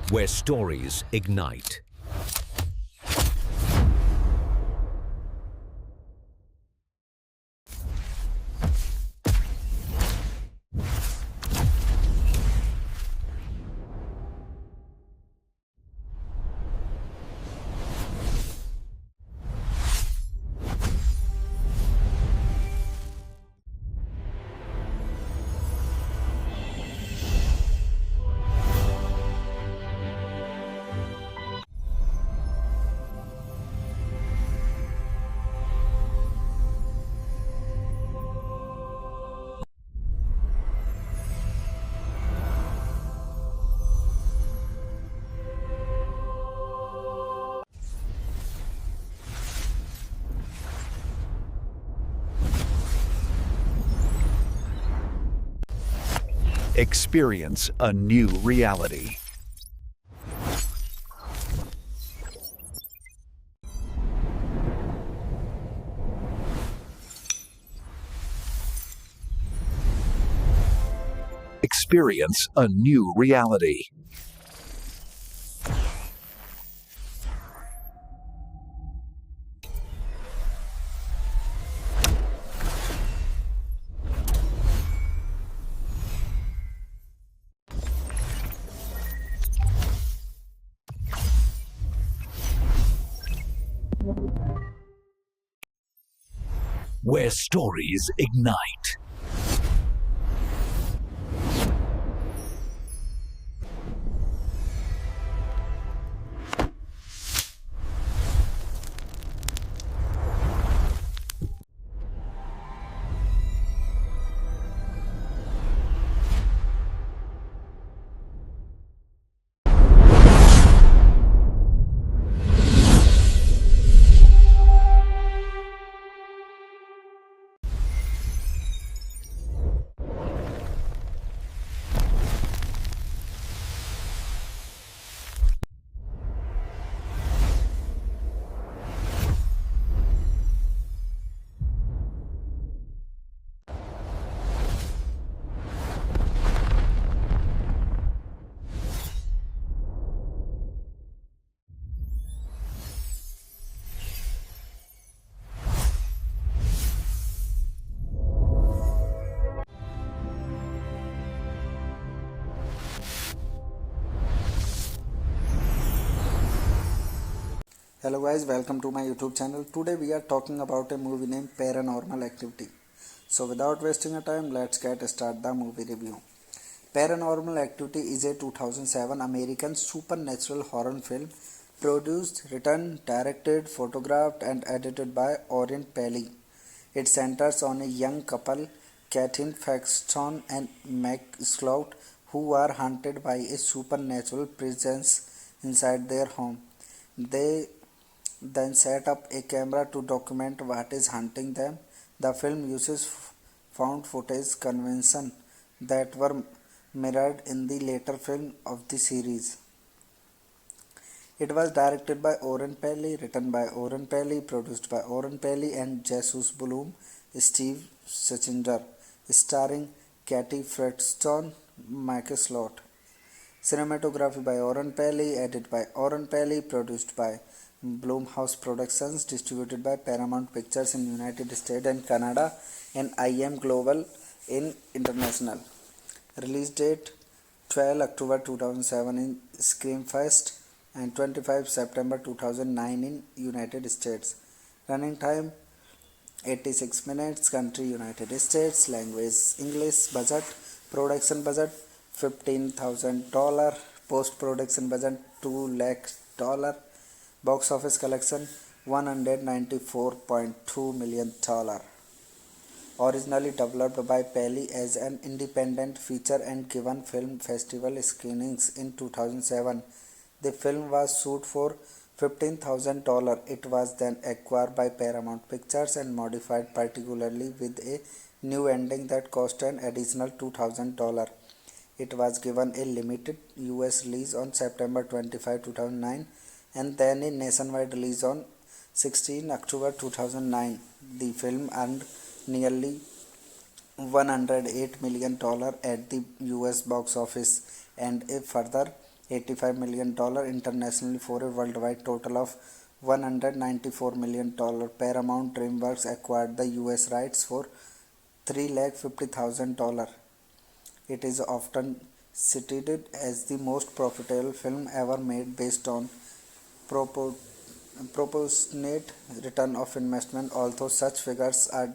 where stories ignite. Experience a new reality. Experience a new reality. Where stories ignite. Hello guys, welcome to my YouTube channel. Today we are talking about a movie named Paranormal Activity. So without wasting a time, let's get start the movie review. Paranormal Activity is a 2007 American supernatural horror film produced, written, directed, photographed and edited by Oren Peli. It centers on a young couple, Katyn Faxton and Mac Slout, who are haunted by a supernatural presence inside their home. They then set up a camera to document what is hunting them. The film uses found footage convention that were mirrored in the later film of the series. It was directed by Oren Peli, written by Oren Peli, produced by Oren Peli and Jesus Bloom, Steve Schinger, starring Katy Fredstone, Mike Slot. Cinematography by Oren Peli, edited by Oren Peli, produced by Blumhouse Productions, distributed by Paramount Pictures in United States and Canada and IM Global in International. Release date 12 October 2007 in Screamfest and 25 September 2009 in United States. Running time 86 minutes. Country United States. Language English. Budget production budget $15,000. Post production budget $2 lakh. Box office collection $194.2 million. Originally developed by Peli as an independent feature and given film festival screenings in 2007, the film was shot for $15,000. It was then acquired by Paramount Pictures and modified, particularly with a new ending that cost an additional $2,000. It was given a limited US release on September 25, 2009 and then a nationwide release on 16 October 2009. The film earned nearly $108 million at the US box office and a further $85 million internationally for a worldwide total of $194 million. Paramount DreamWorks acquired the US rights for $350,000. It is often cited as the most profitable film ever made based on propor- proportionate return of investment, although such figures are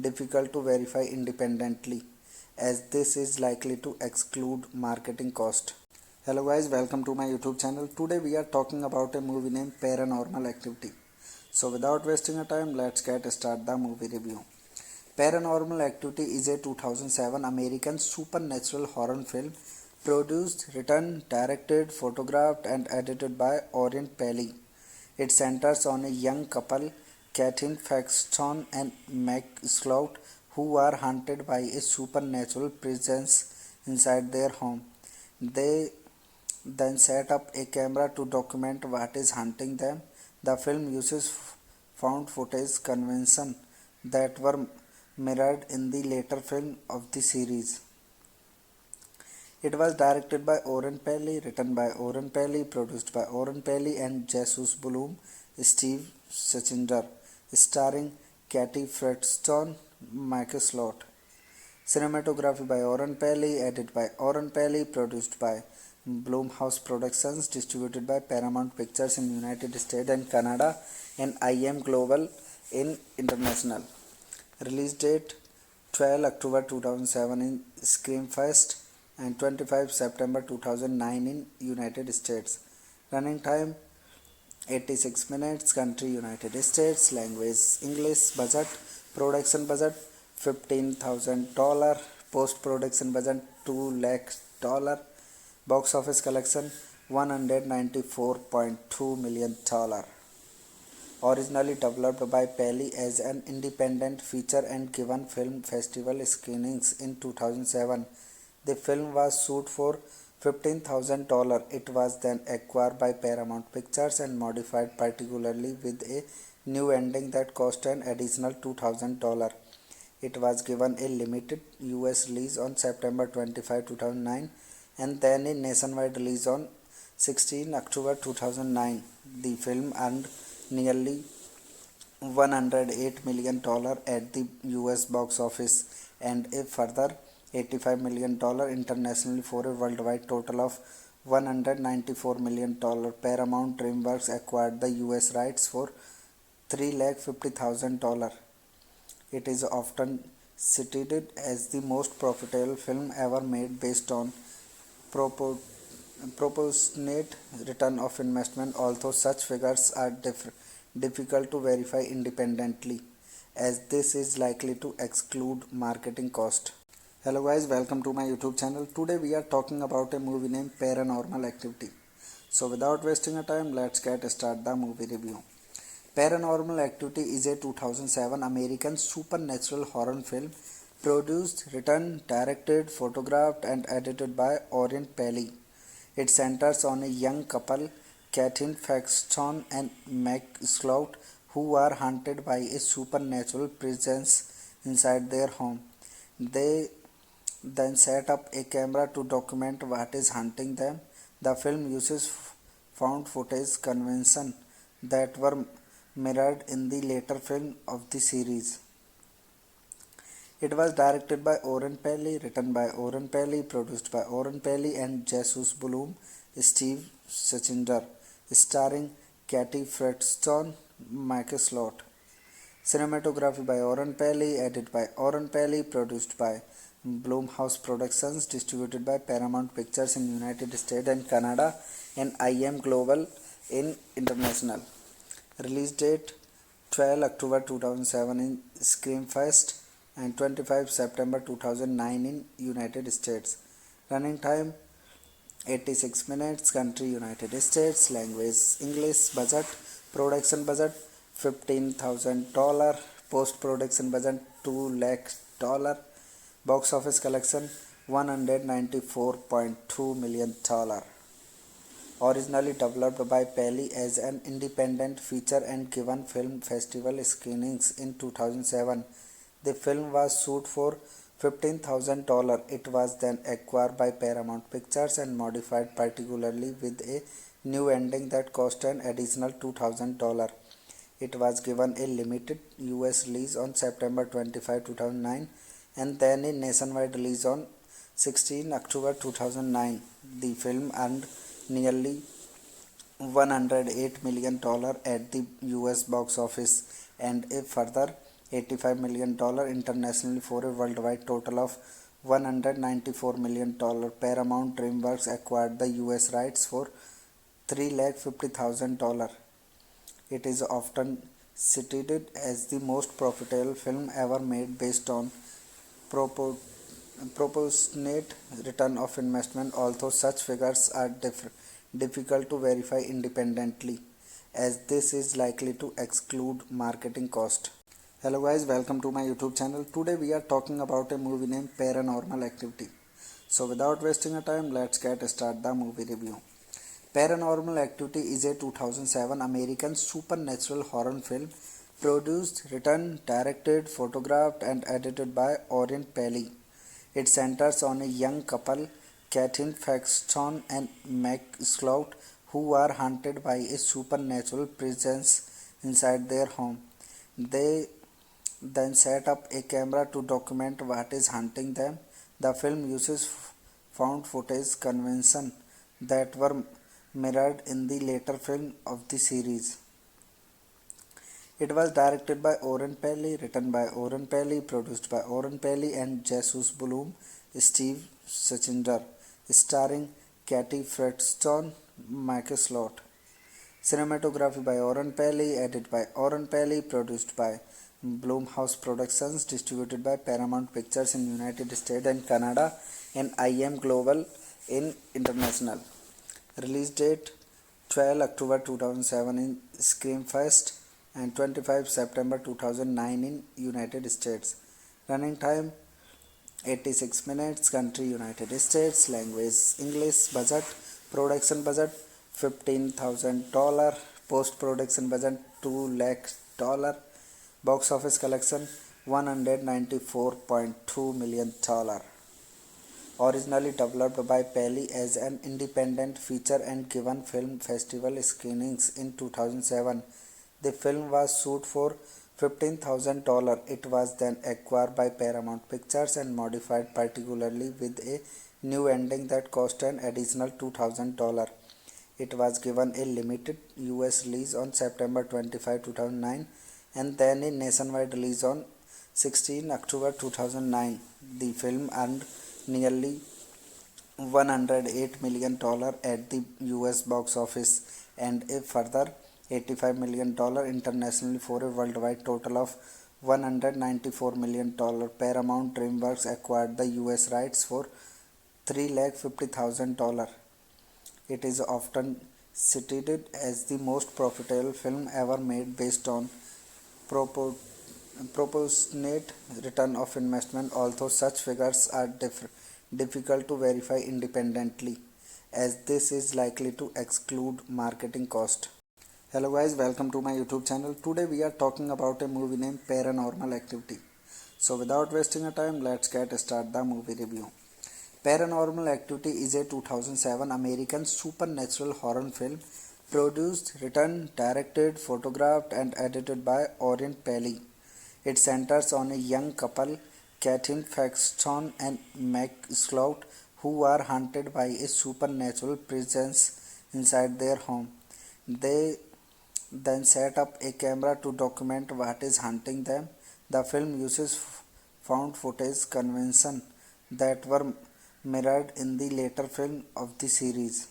difficult to verify independently, as this is likely to exclude marketing cost. Hello guys, welcome to my YouTube channel. Today we are talking about a movie named Paranormal Activity. So without wasting a time, let's get start the movie review. Paranormal Activity is a 2007 American supernatural horror film produced, written, directed, photographed and edited by Orient Peli. It centers on a young couple, Katyn Faxton and Meg Slout, who are haunted by a supernatural presence inside their home. They then set up a camera to document what is haunting them. The film uses found footage convention that were mirrored in the later film of the series. It was directed by Oren Peli, written by Oren Peli, produced by Oren Peli and Jesus Bloom, Steve Sachinder, starring Katy Fredston, Michael Slot. Cinematography by Oren Peli, edited by Oren Peli, produced by Blumhouse Productions, distributed by Paramount Pictures in United States and Canada and IM Global in International. Release date 12 October 2007 in Screamfest and 25 September 2009 in United States. Running time 86 minutes. Country United States. Language English. Budget production budget $15,000. Post production budget $2 lakh. Box office collection $194.2 million. Originally developed by Peli as an independent feature and given film festival screenings in 2007, the film was sold for $15,000. It was then acquired by Paramount Pictures and modified, particularly with a new ending that cost an additional $2,000. It was given a limited US release on September 25, 2009 and then a nationwide release on 16 October 2009. The film earned nearly $108 million at the US box office and a further $85 million internationally for a worldwide total of $194 million. Paramount DreamWorks acquired the US rights for $350,000. It is often cited as the most profitable film ever made based on proportionate return of investment, although such figures are difficult to verify independently, as this is likely to exclude marketing cost. Hello guys, welcome to my YouTube channel. Today we are talking about a movie named Paranormal Activity. So without wasting a time, let's get start the movie review. Paranormal Activity is a 2007 American supernatural horror film produced, written, directed, photographed and edited by Orient Peli. It centers on a young couple, Katyn Faxton and Meg Slout, who are haunted by a supernatural presence inside their home. They then set up a camera to document what is haunting them. The film uses found footage convention that were mirrored in the later film of the series. It was directed by Oren Peli, written by Oren Peli, produced by Oren Peli and Jesus Bloom, Steve Sachinder, starring Katy Fredston, Michael Slot. Cinematography by Oren Peli, edited by Oren Peli, produced by Blumhouse Productions, distributed by Paramount Pictures in United States and Canada and IM Global in International. Release date 12 October 2007 in Screamfest and 25 September 2009 in United States. Running time 86 minutes. Country United States. Language English. Budget production budget $15,000. Post production budget $2 lakh. Box office collection $194.2 million. Originally developed by Peli as an independent feature and given film festival screenings in 2007, the film was sold for $15,000. It was then acquired by Paramount Pictures and modified particularly with a new ending that cost an additional $2,000. It was given a limited US release on September 25, 2009 and then a nationwide release on 16 October 2009. The film earned nearly $108 million at the US box office and a further $85 million internationally for a worldwide total of $194 million. Paramount DreamWorks acquired the US rights for $350,000. It is often cited as the most profitable film ever made based on proportionate return of investment, although such figures are difficult to verify independently, as this is likely to exclude marketing cost. Hello guys, welcome to my YouTube channel. Today we are talking about a movie named Paranormal Activity. So without wasting a time, let's start the movie review. Paranormal Activity is a 2007 American supernatural horror film produced, written, directed, photographed and edited by Orient Peli. It centers on a young couple, Katherine Faxton and Mac Slout, who are haunted by a supernatural presence inside their home. They then set up a camera to document what is haunting them. The film uses found footage convention that were mirrored in the later film of the series. It was directed by Orient Peli, written by Orient Peli, produced by Orient Peli and Jesus Bloom, Steve Sachinder, starring Katie Fredstone, Michael Slot. Cinematography by Orient Peli, edited by Orient Peli, produced by Blumhouse Productions, distributed by Paramount Pictures in United States and Canada and IM Global in International. Release date 12 October 2007 in Screamfest and 25 September 2009 in United States. Running time 86 minutes. Country United States. Language English. Budget production budget $15,000. Post production budget $2 lakh. Box office collection $194.2 million. Originally developed by Peli as an independent feature and given film festival screenings in 2007, the film was shot for $15,000. It was then acquired by Paramount Pictures and modified particularly with a new ending that cost an additional $2,000. It was given a limited US release on September 25, 2009 and then a nationwide release on 16 October 2009. The film earned nearly $108 million at the US box office and a further $85 million internationally for a worldwide total of $194 million. Paramount DreamWorks acquired the US rights for $350,000. It is often cited as the most profitable film ever made based on proportionate return of investment, although such figures are difficult to verify independently, as this is likely to exclude marketing cost. Hello guys, welcome to my YouTube channel. Today we are talking about a movie named Paranormal Activity. So without wasting a time, let's start the movie review. Paranormal Activity is a 2007 American supernatural horror film produced, written, directed, photographed and edited by Orient Peli. It centers on a young couple, Katherine Faxton and Mac Slout, who are haunted by a supernatural presence inside their home. They then set up a camera to document what is haunting them. The film uses found footage convention that were mirrored in the later film of the series.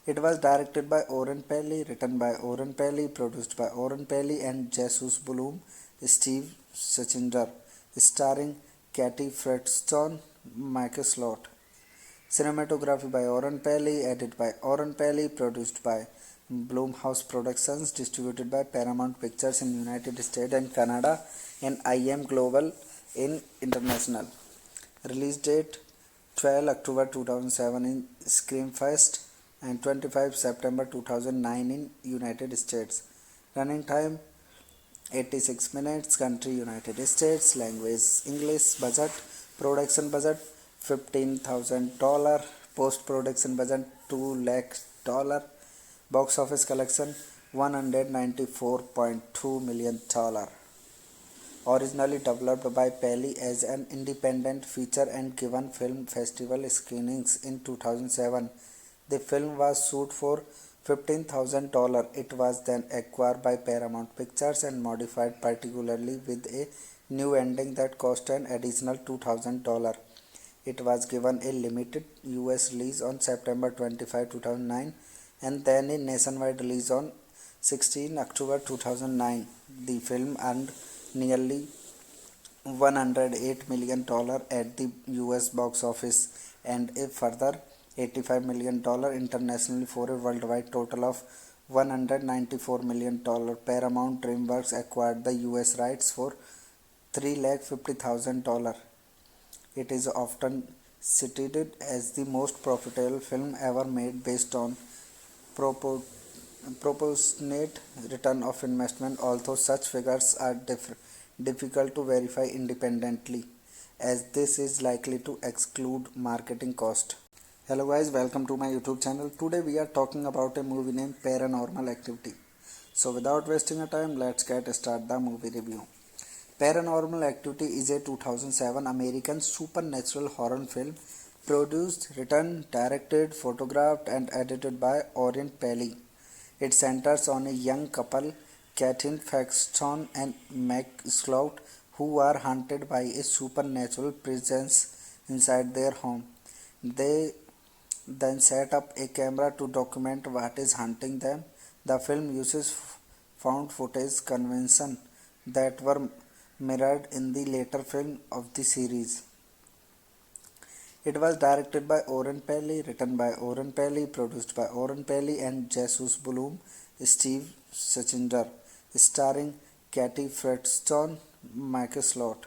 It was directed by Orient Peli, written by Orient Peli, produced by Orient Peli and Jesus Bloom, Steve Sachinder, starring Katie Fredstone, Michael Slot. Cinematography by Orient Peli, edited by Orient Peli, produced by Blumhouse Productions, distributed by Paramount Pictures in United States and Canada and IM Global in International. Release date 12 October 2007 in Screamfest and 25 September 2009 in United States. Running time 86 minutes, country United States, language English, budget production budget $15,000, post production budget $2 lakh, box office collection $194.2 million. Originally developed by Pelly as an independent feature and given film festival screenings in 2007, the film was shot for $15,000. It was then acquired by Paramount Pictures and modified particularly with a new ending that cost an additional $2,000. It was given a limited US release on September 25, 2009 and then a nationwide release on 16 October 2009. The film earned nearly $108 million at the US box office and a further $85 million internationally for a worldwide total of $194 million. Paramount DreamWorks acquired the US rights for $350,000. It is often cited as the most profitable film ever made based on proportionate return of investment, although such figures are difficult to verify independently, as this is likely to exclude marketing cost. Hello guys, welcome to my YouTube channel. Today we are talking about a movie named Paranormal Activity. So without wasting a time, let's get start the movie review. Paranormal Activity is a 2007 American supernatural horror film produced, written, directed, photographed and edited by Oren Peli. It centers on a young couple, Katyn Paxton and Meg Slout, who are haunted by a supernatural presence inside their home. They then set up a camera to document what is haunting them. The film uses found footage conventions that were mirrored in the later film of the series. It was directed by Oren Peli, written by Oren Peli, produced by Oren Peli and Jesus Bloom, Steve Sachinder, starring Katy Fredstone, Michael Slot.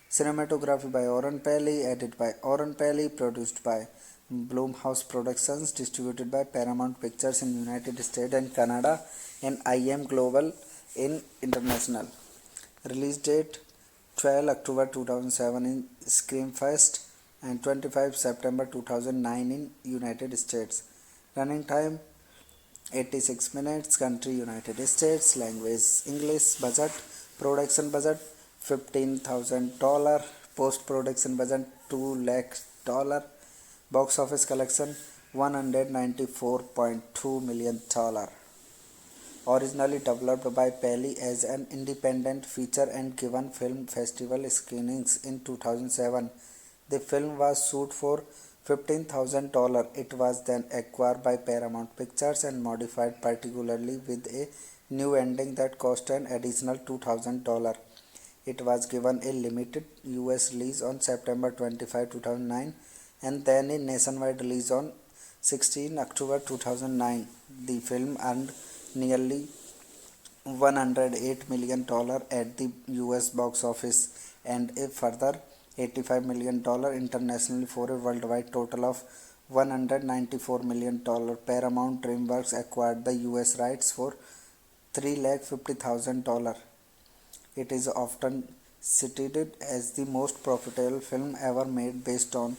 Cinematography by Oren Peli, edited by Oren Peli, produced by Blumhouse Productions, distributed by Paramount Pictures in United States and Canada and IM Global in International. Release date 12 October 2007 in Screamfest and 25 September 2009 in United States. Running time 86 minutes, country United States, language English, budget production budget $15,000, post production budget $2 lakh, box office collection $194.2 million. Originally developed by Pelly as an independent feature and given film festival screenings in 2007, the film was shot for $15,000. It was then acquired by Paramount Pictures and modified particularly with a new ending that cost an additional $2,000. It was given a limited US release on September 25, 2009 and then a nationwide release on 16 October 2009. The film earned nearly $108 million at the US box office and a further $85 million internationally for a worldwide total of $194 million. Paramount DreamWorks acquired the US rights for $350,000. It is often cited as the most profitable film ever made based on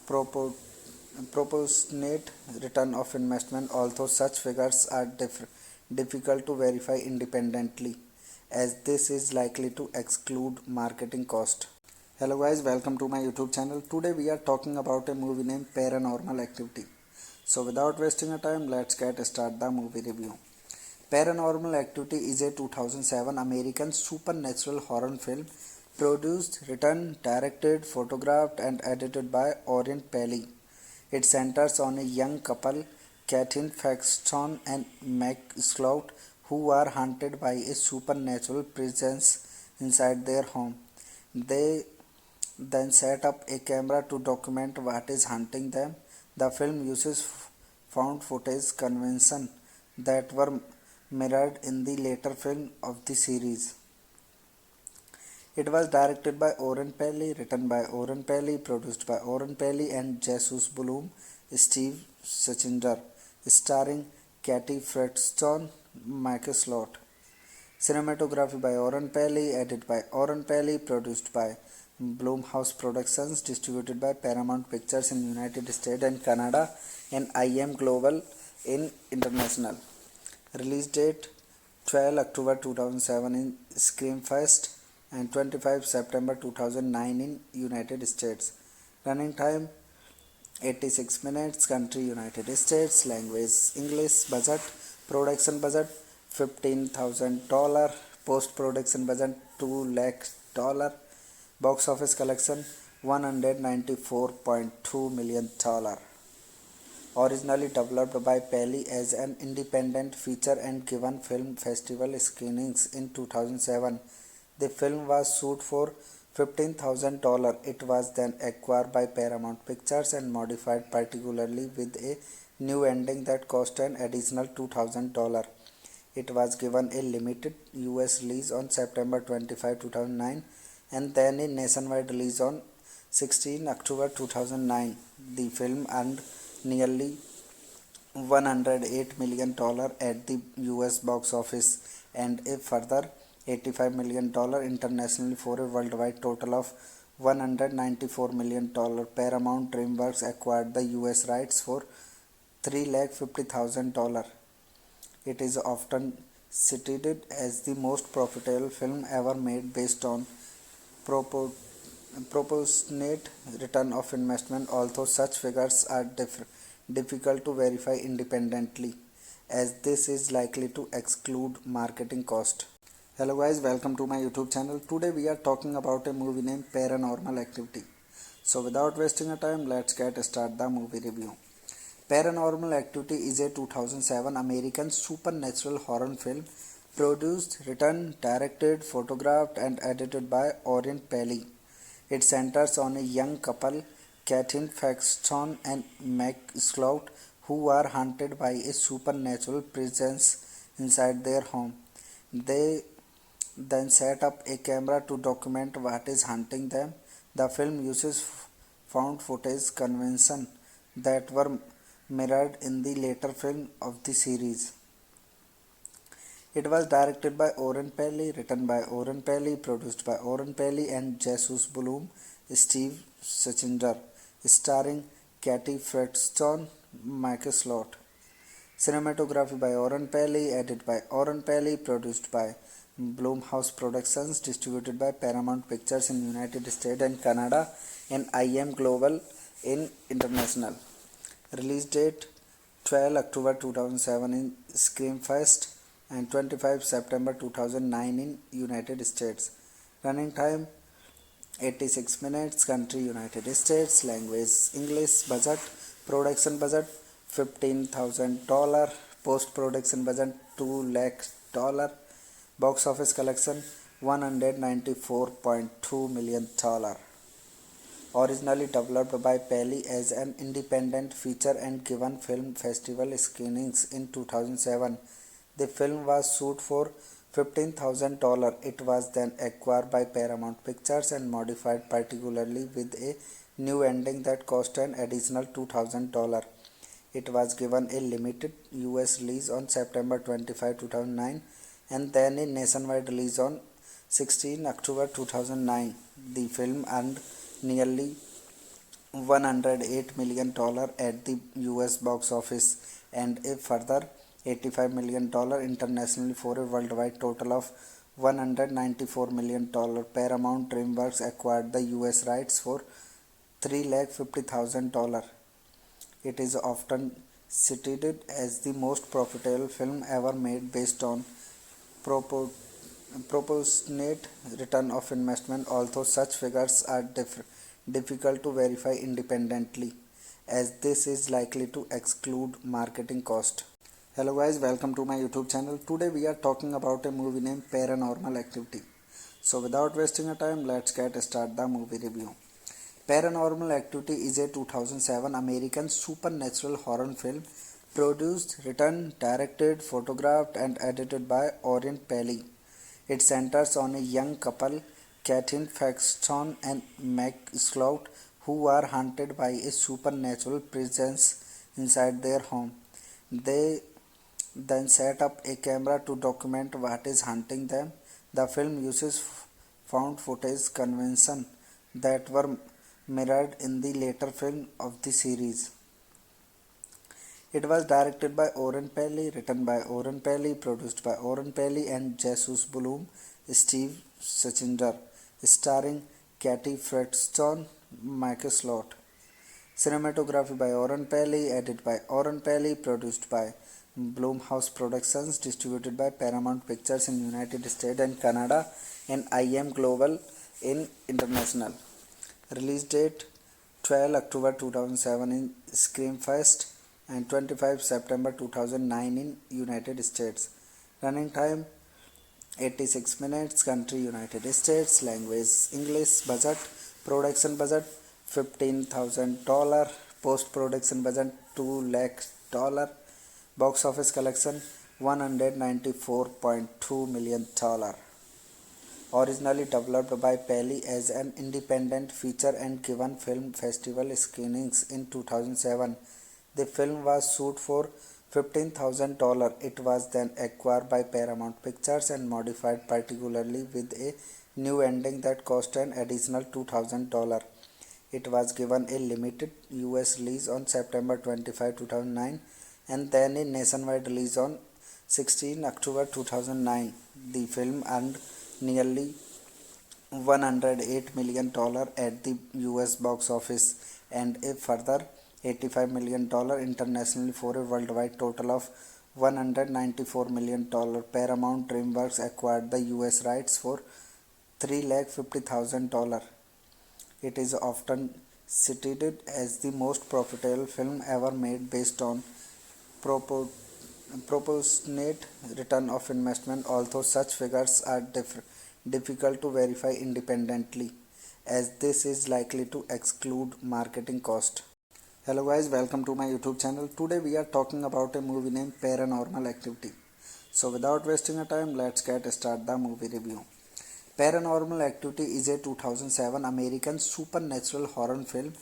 proportionate return of investment, although such figures are difficult to verify independently, as this is likely to exclude marketing cost. Hello guys, welcome to my YouTube channel. Today we are talking about a movie named Paranormal Activity. So without wasting a time, let's get start the movie review. Paranormal Activity is a 2007 American supernatural horror film produced, written, directed, photographed and edited by Oren Peli. It centers on a young couple, Katyn Paxton and Meg Slout, who are haunted by a supernatural presence inside their home. They then set up a camera to document what is haunting them. The film uses found footage conventions that were mirrored in the later film of the series. It was directed by Oren Peli, written by Oren Peli, produced by Oren Peli and Jesus Bloom, Steve Sachinder, starring Katy Fredstone, Michael Slot. Cinematography by Oren Peli, edited by Oren Peli, produced by Blumhouse Productions, distributed by Paramount Pictures in United States and Canada and IM Global in International. Release date 12 October 2007 in Screamfest and 25 September 2009 in United States. Running time 86 minutes. Country United States. Language English. Budget production budget $15,000. Post production budget $2 lakh. Box office collection $194.2 million. Originally developed by Peli as an independent feature and given film festival screenings in 2007, the film was shot for $15,000. It was then acquired by Paramount Pictures and modified, particularly with a new ending that cost an additional $2,000. It was given a limited US release on September 25, 2009 and then a nationwide release on 16 October 2009. The film earned nearly $108 million at the US box office and a further $85 million internationally for a worldwide total of $194 million. Paramount DreamWorks acquired the US rights for $350,000. It is often cited as the most profitable film ever made based on proportionate return of investment, although such figures are difficult to verify independently, as this is likely to exclude marketing cost. Hello guys, welcome to my YouTube channel. Today we are talking about a movie named Paranormal Activity. So without wasting a time, let's get start the movie review. Paranormal Activity is a 2007 American supernatural horror film produced, written, directed, photographed and edited by Oren Peli. It centers on a young couple, Katherine Paxton and Mac Slout, who are haunted by a supernatural presence inside their home. They then set up a camera to document what is haunting them. The film uses found footage convention that were mirrored in the later film of the series. It was directed by Oren Peli, written by Oren Peli, produced by Oren Peli and Jesus Bloom, Steve Schinger, starring Katie Fredstone, Michael Slot. Cinematography by Oren Peli, edited by Oren Peli, produced by Blumhouse Productions, distributed by Paramount Pictures in United States and Canada and IM Global in International. Release date 12 October 2007 in Screamfest and 25 September 2009 in United States. Running time 86 minutes. Country United States. Language English. Budget production budget $15,000. Post production budget $2 lakh. Box office collection $194.2 million. Originally developed by Peli as an independent feature and given film festival screenings in 2007, the film was shot for $15,000. It was then acquired by Paramount Pictures and modified, particularly with a new ending that cost an additional $2,000. It was given a limited US release on September 25, 2009 and then a nationwide release on 16 October 2009. The film earned nearly $108 million at the US box office and a further $85 million internationally for a worldwide total of $194 million. Paramount DreamWorks acquired the US rights for $350,000. It is often cited as the most profitable film ever made based on proportionate return of investment, although such figures are difficult to verify independently, as this is likely to exclude marketing cost. Hello guys, welcome to my YouTube channel. Today we are talking about a movie named Paranormal Activity. So without wasting a time, let's get start the movie review. Paranormal Activity is a 2007 American supernatural horror film produced, written, directed, photographed and edited by Oren Peli. It centers on a young couple, Katherine Paxton and Mac Slout, who are haunted by a supernatural presence inside their home. They then set up a camera to document what is hunting them. The film uses found footage convention that were mirrored in the later film of the series. It was directed by Oren Peli, written by Oren Peli, produced by Oren Peli and Jesus Bloom, Steve Sachinder, starring Katie Fredstone, Michael Slot. Cinematography by Oren Peli, edited by Oren Peli, produced by Blumhouse Productions, distributed by Paramount Pictures in United States and Canada and IM Global in International. Release date 12 October 2007 in Screamfest and 25 September 2009 in United States. Running time 86 minutes. Country United States. Language English. Budget production budget $15,000. Post production budget $2 lakh. Box office collection $194.2 million. Originally developed by Peli as an independent feature and given film festival screenings in 2007. The film was shot for $15,000. It was then acquired by Paramount Pictures and modified particularly with a new ending that cost an additional $2,000. It was given a limited US release on September 25, 2009 and then a nationwide release on 16 October 2009. The film earned nearly $108 million at the US box office and a further $85 million internationally for a worldwide total of $194 million. Paramount DreamWorks acquired the US rights for $350,000. It is often cited as the most profitable film ever made based on proportionate return of investment, although such figures are difficult to verify independently, as this is likely to exclude marketing cost. Hello guys, welcome to my YouTube channel. Today we are talking about a movie named Paranormal Activity. So without wasting a time, let's get start the movie review. Paranormal Activity is a 2007 American supernatural horror film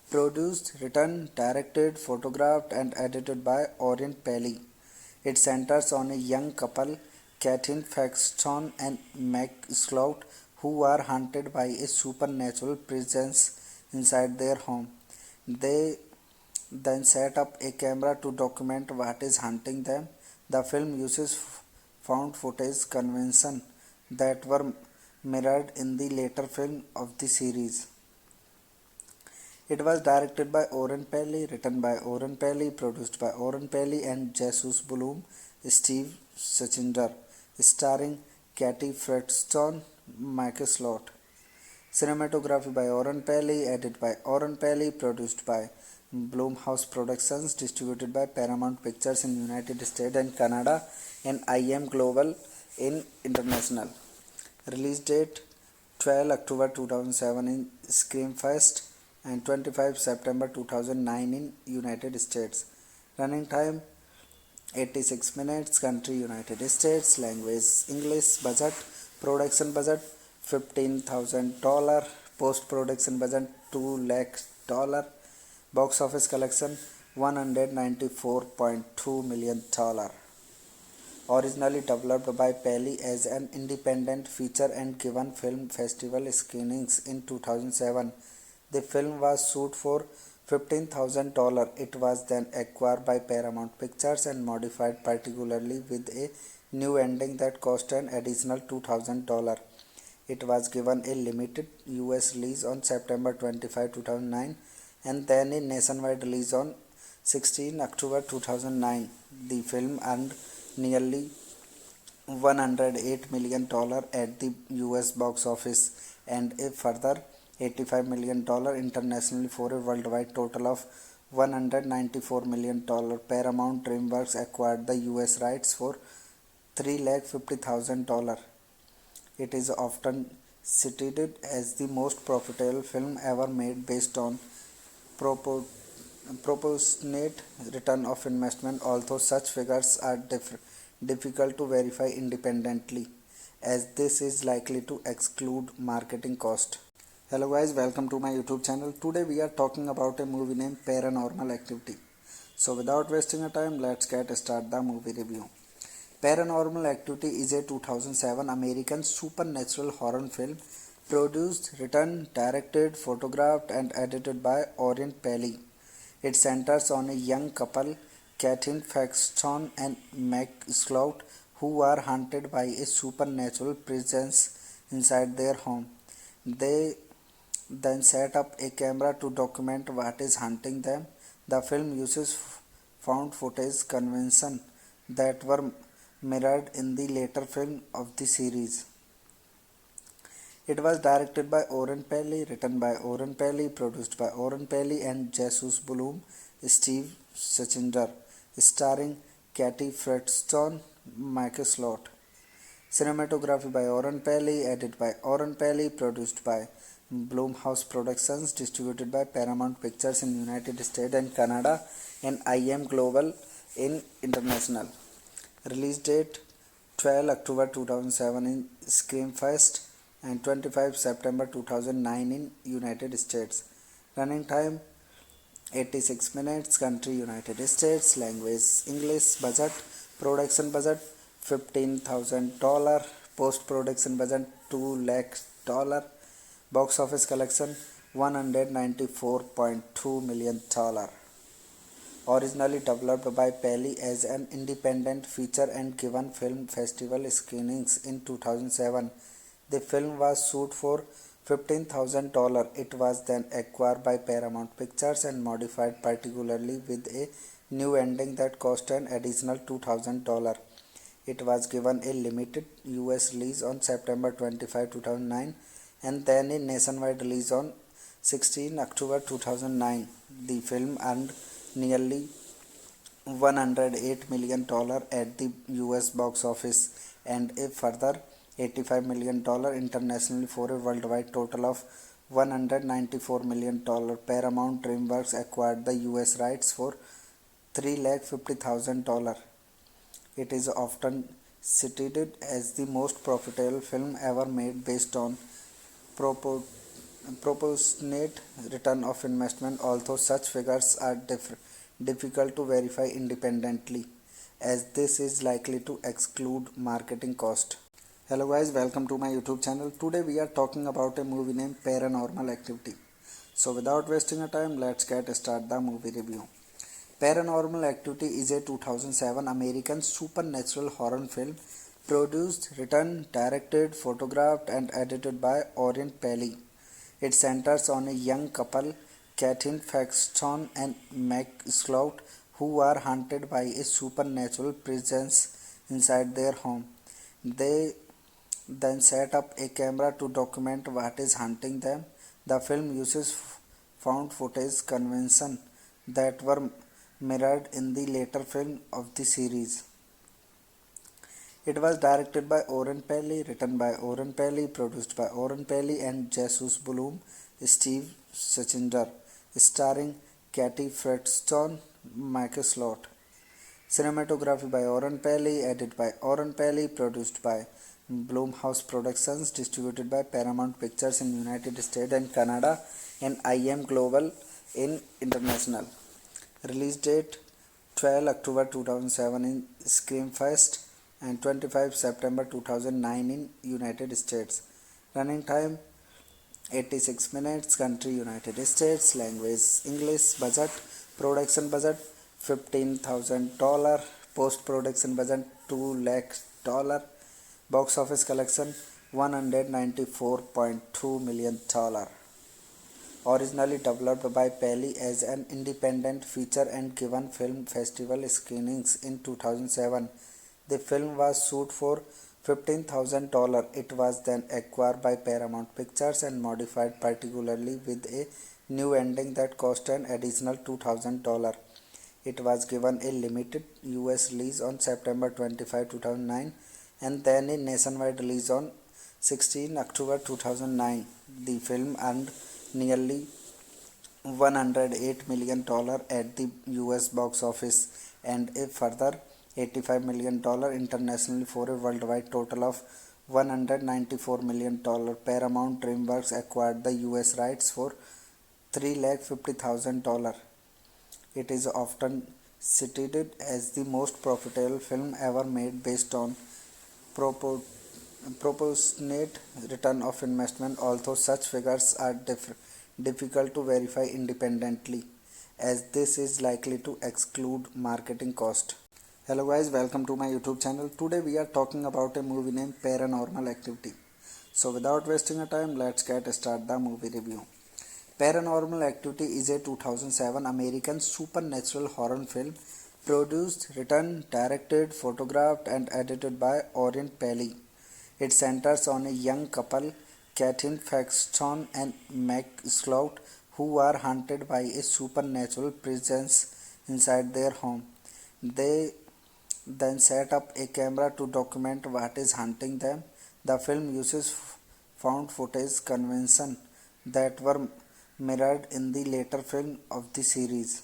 produced, written, directed, photographed and edited by Oren Peli. It centers on a young couple, Katyn Fredstone and Mike Slout, who are haunted by a supernatural presence inside their home. They then set up a camera to document what is hunting them. The film uses found footage convention that were mirrored in the later film of the series. It was directed by Oren Peli, written by Oren Peli, produced by Oren Peli and Jesus Bloom, Steve Sachinder, starring Katie Fredstone, Michael Slot. Cinematography by Oren Peli, edited by Oren Peli, produced by Blumhouse Productions, distributed by Paramount Pictures in United States and Canada and IM Global in International. Release date 12 October 2007 in Screamfest and 25 September 2009 in United States. Running time 86 minutes. Country United States. Language English. Budget production budget $15,000. Post production budget $2 lakh. Box office collection $194.2 million. Originally developed by Peli as an independent feature and given film festival screenings in 2007. The film was shot for $15,000. It was then acquired by Paramount Pictures and modified particularly with a new ending that cost an additional $2,000. It was given a limited US release on September 25, 2009 and then a nationwide release on 16 October 2009. The film earned nearly $108 million at the US box office and a further $85 million internationally for a worldwide total of $194 million. Paramount DreamWorks acquired the US rights for $350,000. It is often cited as the most profitable film ever made based on proportionate return of investment, although such figures are difficult to verify independently, as this is likely to exclude marketing cost. Hello guys, welcome to my YouTube channel. Today we are talking about a movie named Paranormal Activity. So without wasting a time, let's get start the movie review. Paranormal Activity is a 2007 American supernatural horror film produced, written, directed, photographed and edited by Orient Peli. It centers on a young couple, Katyn Faxton and Meg Slout, who are haunted by a supernatural presence inside their home. They then set up a camera to document what is haunting them. The film uses found footage convention that were mirrored in the later film of the series. It was directed by Oren Peli, written by Oren Peli, produced by Oren Peli and Jesus Bloom, Steve Sachinder, starring Katy Fredstone, Michael Slot. Cinematography by Oren Peli, edited by Oren Peli, produced by Blumhouse Productions, distributed by Paramount Pictures in United States and Canada and IM Global in International. Release date 12 October 2007 in Screamfest and 25 September 2009 in United States. Running time 86 minutes. Country United States. Language English. Budget production budget $15,000. Post production budget $2 lakh. Box office collection $194.2 million. Originally developed by Peli as an independent feature and given film festival screenings in 2007, the film was shot for $15,000. It was then acquired by Paramount Pictures and modified, particularly with a new ending that cost an additional $2,000. It was given a limited US release on September 25, 2009 and then a nationwide release on 16 October 2009. The film earned nearly $108 million at the US box office and a further $85 million internationally for a worldwide total of $194 million. Paramount DreamWorks acquired the US rights for $350,000. It is often cited as the most profitable film ever made based on proportionate return of investment, although such figures are difficult to verify independently, as this is likely to exclude marketing cost. Hello guys, welcome to my YouTube channel. Today we are talking about a movie named Paranormal Activity. So without wasting a time, let's get start the movie review. Paranormal Activity is a 2007 American supernatural horror film produced, written, directed, photographed and edited by Orient Peli. It centers on a young couple, Katyn Faxton and Meg Slout, who are haunted by a supernatural presence inside their home. They then set up a camera to document what is haunting them. The film uses found footage convention that were mirrored in the later film of the series. It was directed by Oren Peli, written by Oren Peli, produced by Oren Peli and Jesus Bloom, Steve Sachinder, starring Katy Fredstone, Michael Slot. Cinematography by Oren Peli, edited by Oren Peli, produced by Blumhouse Productions, distributed by Paramount Pictures in United States and Canada and IM Global in International. Release date 12 October 2007 in Screamfest and 25 September 2009 in United States. Running time 86 minutes. Country United States. Language English. Budget production budget $15,000. Post production budget $2 lakh. Box office collection $194.2 million. Originally developed by Peli as an independent feature and given film festival screenings in 2007, the film was shot for $15,000. It was then acquired by Paramount Pictures and modified, particularly with a new ending that cost an additional $2,000. It was given a limited US release on September 25, 2009 and then a nationwide release on 16 October 2009. The film earned nearly $108 million at the US box office and a further $85 million internationally for a worldwide total of $194 million. Paramount DreamWorks acquired the US rights for $350,000. It is often cited as the most profitable film ever made based on propo- proportionate return of investment, although such figures are difficult to verify independently, as this is likely to exclude marketing cost. Hello guys, welcome to my YouTube channel. Today we are talking about a movie named Paranormal Activity. So without wasting a time, let's get start the movie review. Paranormal Activity is a 2007 American supernatural horror film produced, written, directed, photographed and edited by Orient Peli. It centers on a young couple, Katyn Faxton and Meg Slout, who are haunted by a supernatural presence inside their home. They then set up a camera to document what is haunting them. The film uses found footage convention that were mirrored in the later film of the series.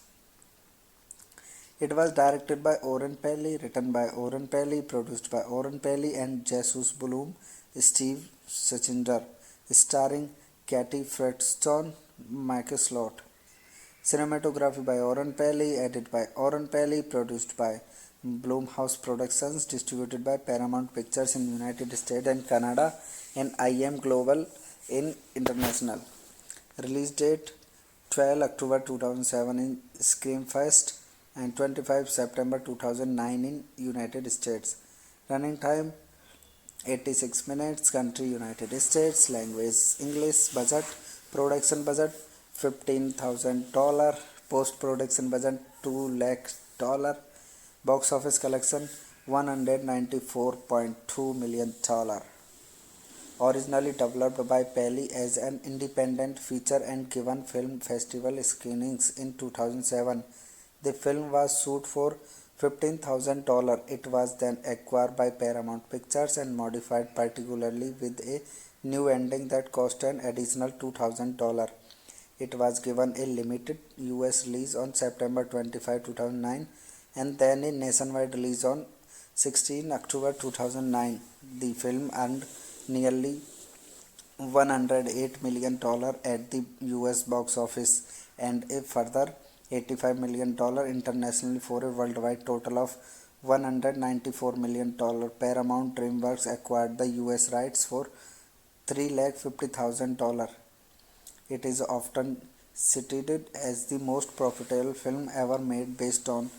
It was directed by Oren Peli, written by Oren Peli, produced by Oren Peli and Jesus Bloom, Steve Sachinder, starring Katy Fredstone, Michael Slot. Cinematography by Oren Peli, edited by Oren Peli, produced by Blumhouse Productions, distributed by Paramount Pictures in United States and Canada and IM Global in International. Release date 12 October 2007 in Screamfest and 25 September 2009 in United States. Running time 86 minutes. Country United States. Language English. Budget production budget $15,000. Post production budget $2 lakh. Box office collection $194.2 million. Originally developed by Peli as an independent feature and given film festival screenings in 2007, the film was shot for $15,000. It was then acquired by Paramount Pictures and modified, particularly with a new ending that cost an additional $2,000. It was given a limited US release on September 25, 2009 and then a nationwide release on 16 October 2009. The film earned nearly $108 million at the US box office and a further $85 million internationally for a worldwide total of $194 million. Paramount DreamWorks acquired the US rights for $350,000. It is often cited as the most profitable film ever made based on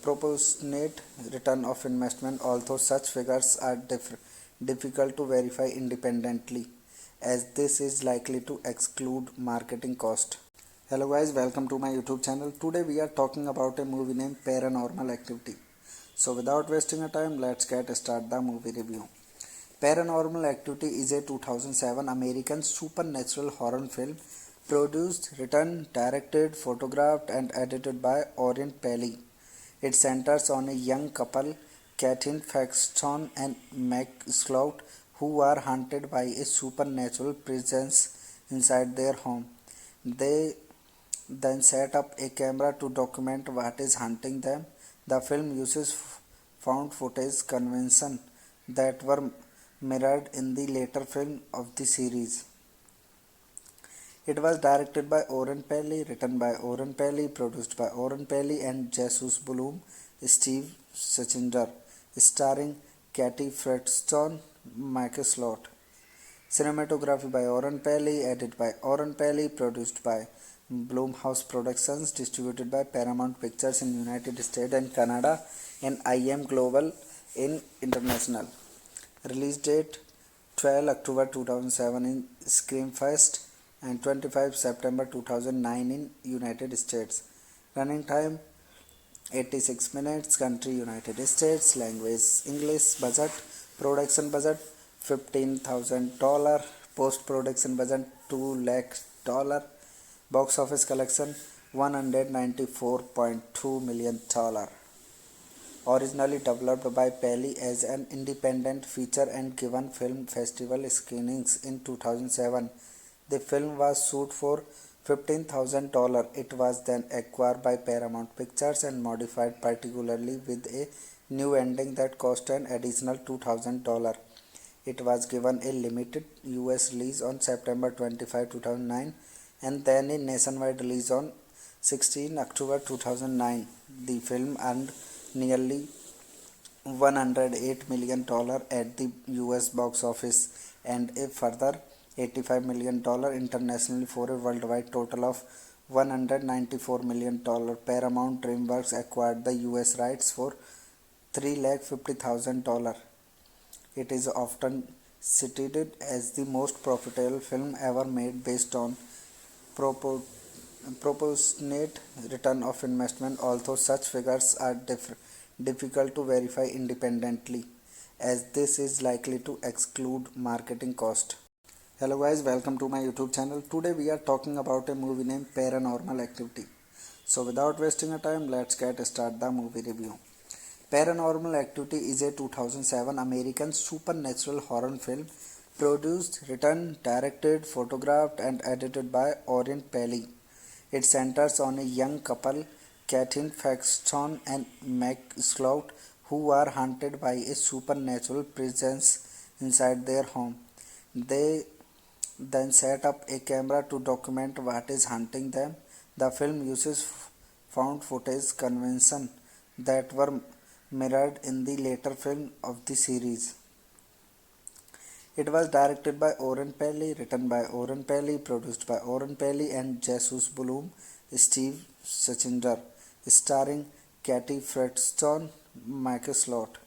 proportionate return of investment, although such figures are difficult to verify independently, as this is likely to exclude marketing cost. Hello guys, welcome to my YouTube channel. Today we are talking about a movie named Paranormal Activity. So without wasting a time, let's get start the movie review. Paranormal Activity is a 2007 American supernatural horror film produced, written, directed, photographed and edited by Orient Peli. It centers on a young couple, Katyn Faxton and Meg Slout, who are haunted by a supernatural presence inside their home. They then set up a camera to document what is haunting them. The film uses found footage convention that were mirrored in the later film of the series. It was directed by Oren Peli, written by Oren Peli, produced by Oren Peli and Jesus Bloom, Steve Sachinder, starring Katy Fredstone, Michael Slot. Cinematography by Oren Peli, edited by Oren Peli, produced by Blumhouse Productions, distributed by Paramount Pictures in United States and Canada and IM Global in International. Release date 12 October 2007 in Screamfest and 25 September 2009 in United States. Running time 86 minutes. Country United States. Language English. Budget production budget $15,000. Post production budget $2 lakh. Box office collection $194.2 million. Originally developed by Peli as an independent feature and given film festival screenings in 2007, the film was shot for $15,000. It was then acquired by Paramount Pictures and modified, particularly with a new ending that cost an additional $2,000. It was given a limited US release on September 25, 2009 and then a nationwide release on 16 October 2009. The film earned nearly $108 million at the US box office and a further $85 million internationally for a worldwide total of $194 million. Paramount DreamWorks acquired the US rights for $350,000. It is often cited as the most profitable film ever made based on propor- proportionate return of investment, although such figures are difficult to verify independently, as this is likely to exclude marketing cost. Hello guys, welcome to my YouTube channel. Today we are talking about a movie named Paranormal Activity. So without wasting a time, let's get start the movie review. Paranormal Activity is a 2007 American supernatural horror film produced, written, directed, photographed and edited by Orient Pally. It centers on a young couple, Katherine Faxton and Meg Slout, who are haunted by a supernatural presence inside their home. They then set up a camera to document what is haunting them. The film uses found footage conventions that were mirrored in the later film of the series. It was directed by Oren Pally, written by Oren Pally, produced by Oren Pally and Jesus Bloom, Steve Sachinder, starring Katie Fredstone, Michael Slot.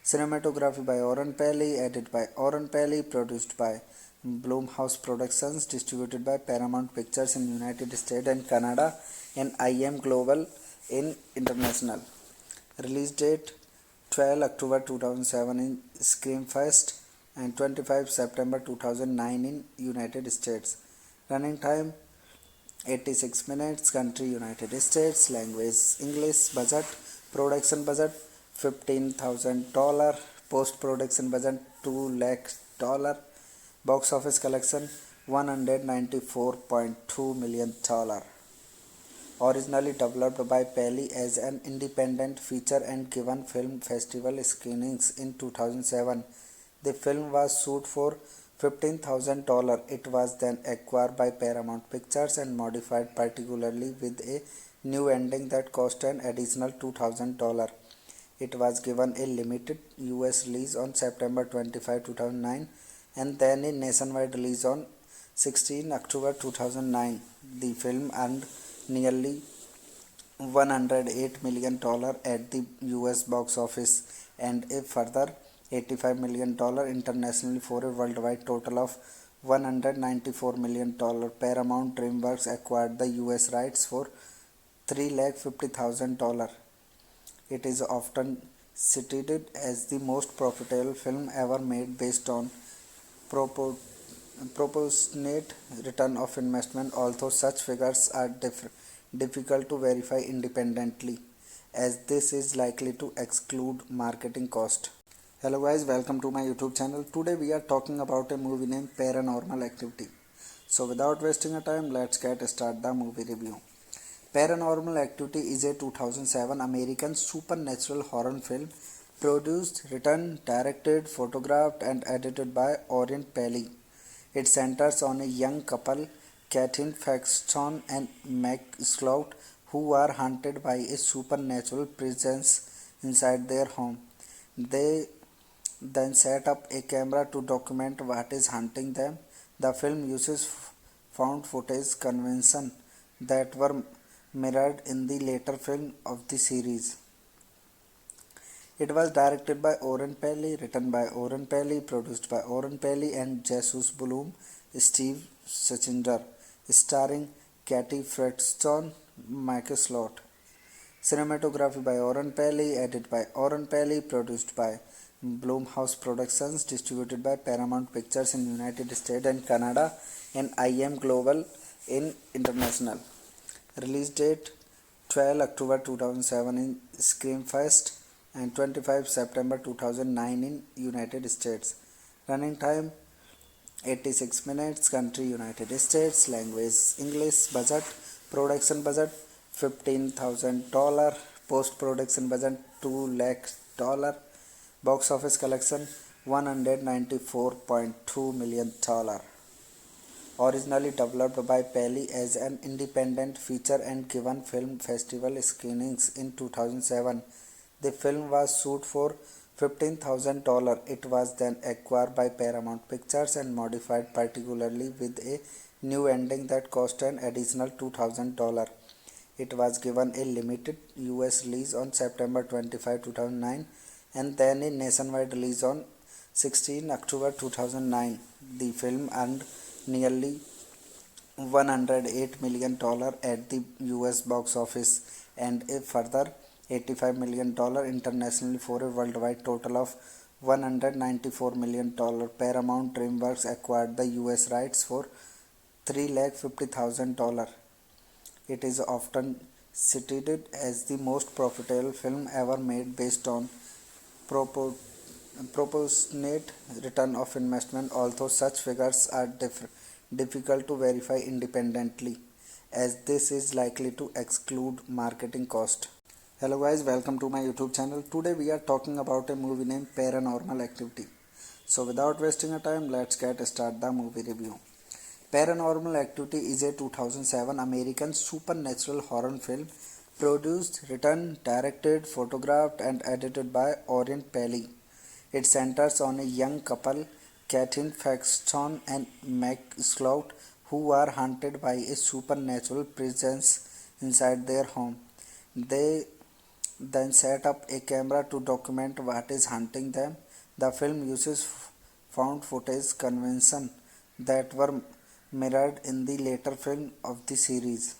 Cinematography by Oren Pally, edited by Oren Pally, produced by Blumhouse Productions, distributed by Paramount Pictures in United States and Canada and IM Global in International. Release date 12 October 2007 in Screamfest and 25 September 2009 in United States. Running time 86 minutes. Country United States. Language English. Budget production budget $15,000. Post production budget $2 lakh. Box office collection $194.2 million. Originally developed by Pally as an independent feature and given film festival screenings in 2007. The film was shot for $15,000. It was then acquired by Paramount Pictures and modified, particularly with a new ending that cost an additional $2,000. It was given a limited US release on September 25, 2009 and then a nationwide release on 16 October 2009. The film earned nearly $108 million at the US box office and a further $85 million internationally for a worldwide total of $194 million. Paramount DreamWorks acquired the US rights for $350,000. It is often cited as the most profitable film ever made based on proportionate return of investment, although such figures are difficult to verify independently, as this is likely to exclude marketing cost. Hello guys, welcome to my YouTube channel. Today we are talking about a movie named Paranormal Activity. So without wasting a time, let's get start the movie review. Paranormal Activity is a 2007 American supernatural horror film produced, written, directed, photographed and edited by Orient Pally. It centers on a young couple, Katherine Faxton and Meg Slout, who are haunted by a supernatural presence inside their home. They then set up a camera to document what is haunting them. The film uses found footage conventions that were mirrored in the later film of the series. It was directed by Oren Pally, written by Oren Pally, produced by Oren Pally and Jesus Bloom, Steve Sachinder, starring Katie Fredstone, Michael Slot. Cinematography by Oren Pally, edited by Oren Pally, produced by Blumhouse Productions, distributed by Paramount Pictures in United States and Canada and IM Global in International. Release date 12 October 2007 in Screamfest and 25 September 2009 in United States. Running time 86 minutes. Country United States. Language English. Budget production budget $15,000. Post production budget $2 lakh. Box office collection $194.2 million. Originally developed by Pelly as an independent feature and given film festival screenings in 2007, the film was shot for $15,000. It was then acquired by Paramount Pictures and modified particularly with a new ending that cost an additional $2,000. It was given a limited US release on September 25, 2009 and then a nationwide release on 16 October 2009. The film earned nearly $108 million at the US box office and a further $85 million internationally for a worldwide total of $194 million. Paramount DreamWorks acquired the US rights for $350,000. It is often cited as the most profitable film ever made based on propo- proportionate return of investment, although such figures are difficult to verify independently, as this is likely to exclude marketing cost. Hello guys, welcome to my YouTube channel. Today we are talking about a movie named Paranormal Activity. So without wasting a time, let's get start the movie review. Paranormal Activity is a 2007 American supernatural horror film produced, written, directed, photographed and edited by Orient Pally. It centers on a young couple, Katyn Faxton and Mac Slout, who are haunted by a supernatural presence inside their home. They then set up a camera to document what is haunting them. The film uses found footage convention that were mirrored in the later film of the series.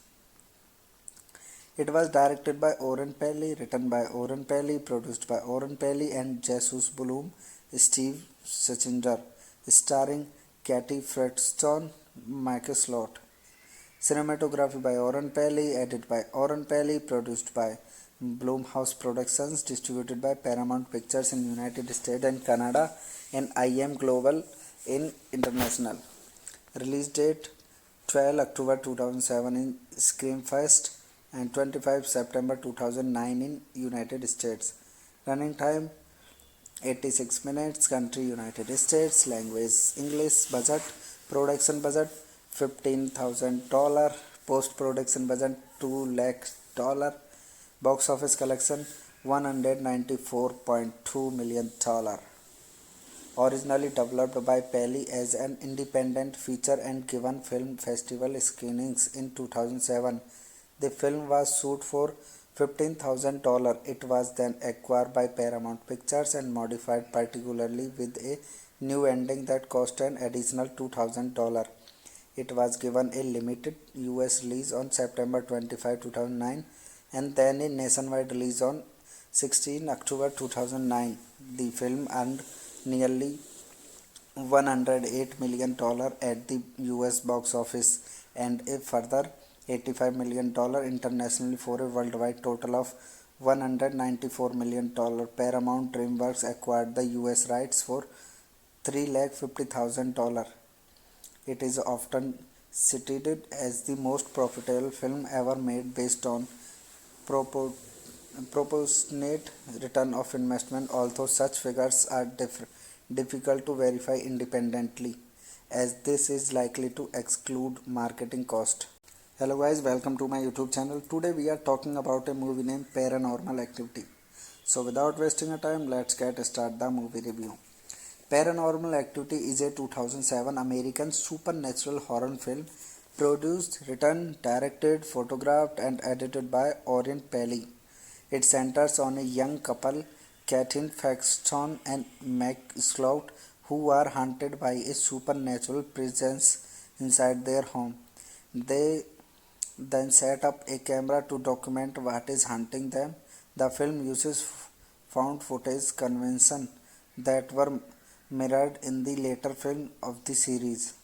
It was directed by Oren Pally, written by Oren Pally, produced by Oren Pally and Jesus Bloom, Steve Sachinder, starring Katy Fredstone, Michael Slot. Cinematography by Oren Pally, edited by Oren Pally, produced by Blumhouse Productions, distributed by Paramount Pictures in United States and Canada and IM Global in International. Release date 12 October 2007 in Screamfest and 25 September 2009 in United States. Running time 86 minutes. Country United States. Language English. Budget production budget $15,000. Post production budget $2 lakh. Box office collection $194.2 million. Originally developed by Pally as an independent feature and given film festival screenings in 2007, the film was shot for $15,000. It was then acquired by Paramount Pictures and modified particularly with a new ending that cost an additional $2,000. It was given a limited US release on September 25, 2009 and then a nationwide release on 16 October 2009. The film earned nearly $108 million at the US box office and a further $85 million internationally for a worldwide total of $194 million. Paramount DreamWorks acquired the US rights for $350,000. It is often cited as the most profitable film ever made based on proportionate return of investment, although such figures are difficult to verify independently, as this is likely to exclude marketing cost. Hello guys, welcome to my YouTube channel. Today we are talking about a movie named Paranormal Activity. So without wasting a time, let's get start the movie review. Paranormal Activity is a 2007 American supernatural horror film produced, written, directed, photographed and edited by Orient Pally. It centers on a young couple, Katyn Faxton and Mac Slout, who are haunted by a supernatural presence inside their home. They then set up a camera to document what is haunting them. The film uses found footage convention that were mirrored in the later film of the series.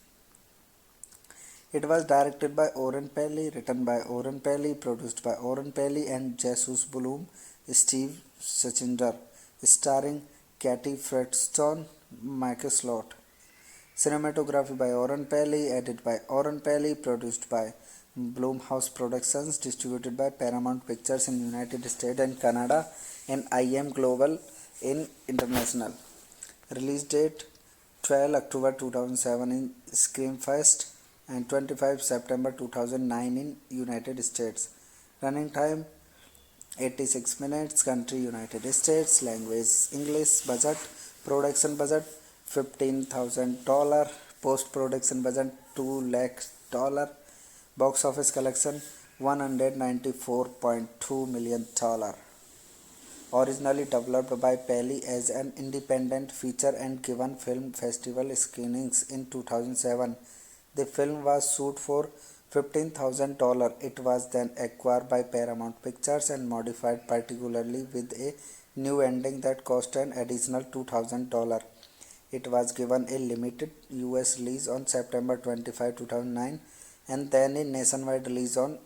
It was directed by Oren Pally, written by Oren Pally, produced by Oren Pally and Jesus Bloom, Steve Sachinder, starring Katy Fredstone, Michael Slot. Cinematography by Oren Pally, edited by Oren Pally, produced by Blumhouse Productions, distributed by Paramount Pictures in United States and Canada and IM Global in International. Release date 12 October 2007 in Screamfest and 25 September 2009 in United States. Running time 86 minutes. Country United States. Language English. Budget production budget $15,000. Post production budget $2 lakh. Box office collection $194.2 million. Originally developed by Pelly as an independent feature and given film festival screenings in 2007, the film was shot for $15,000. It was then acquired by Paramount Pictures and modified particularly with a new ending that cost an additional $2,000. It was given a limited US release on September 25, 2009 and then a nationwide release on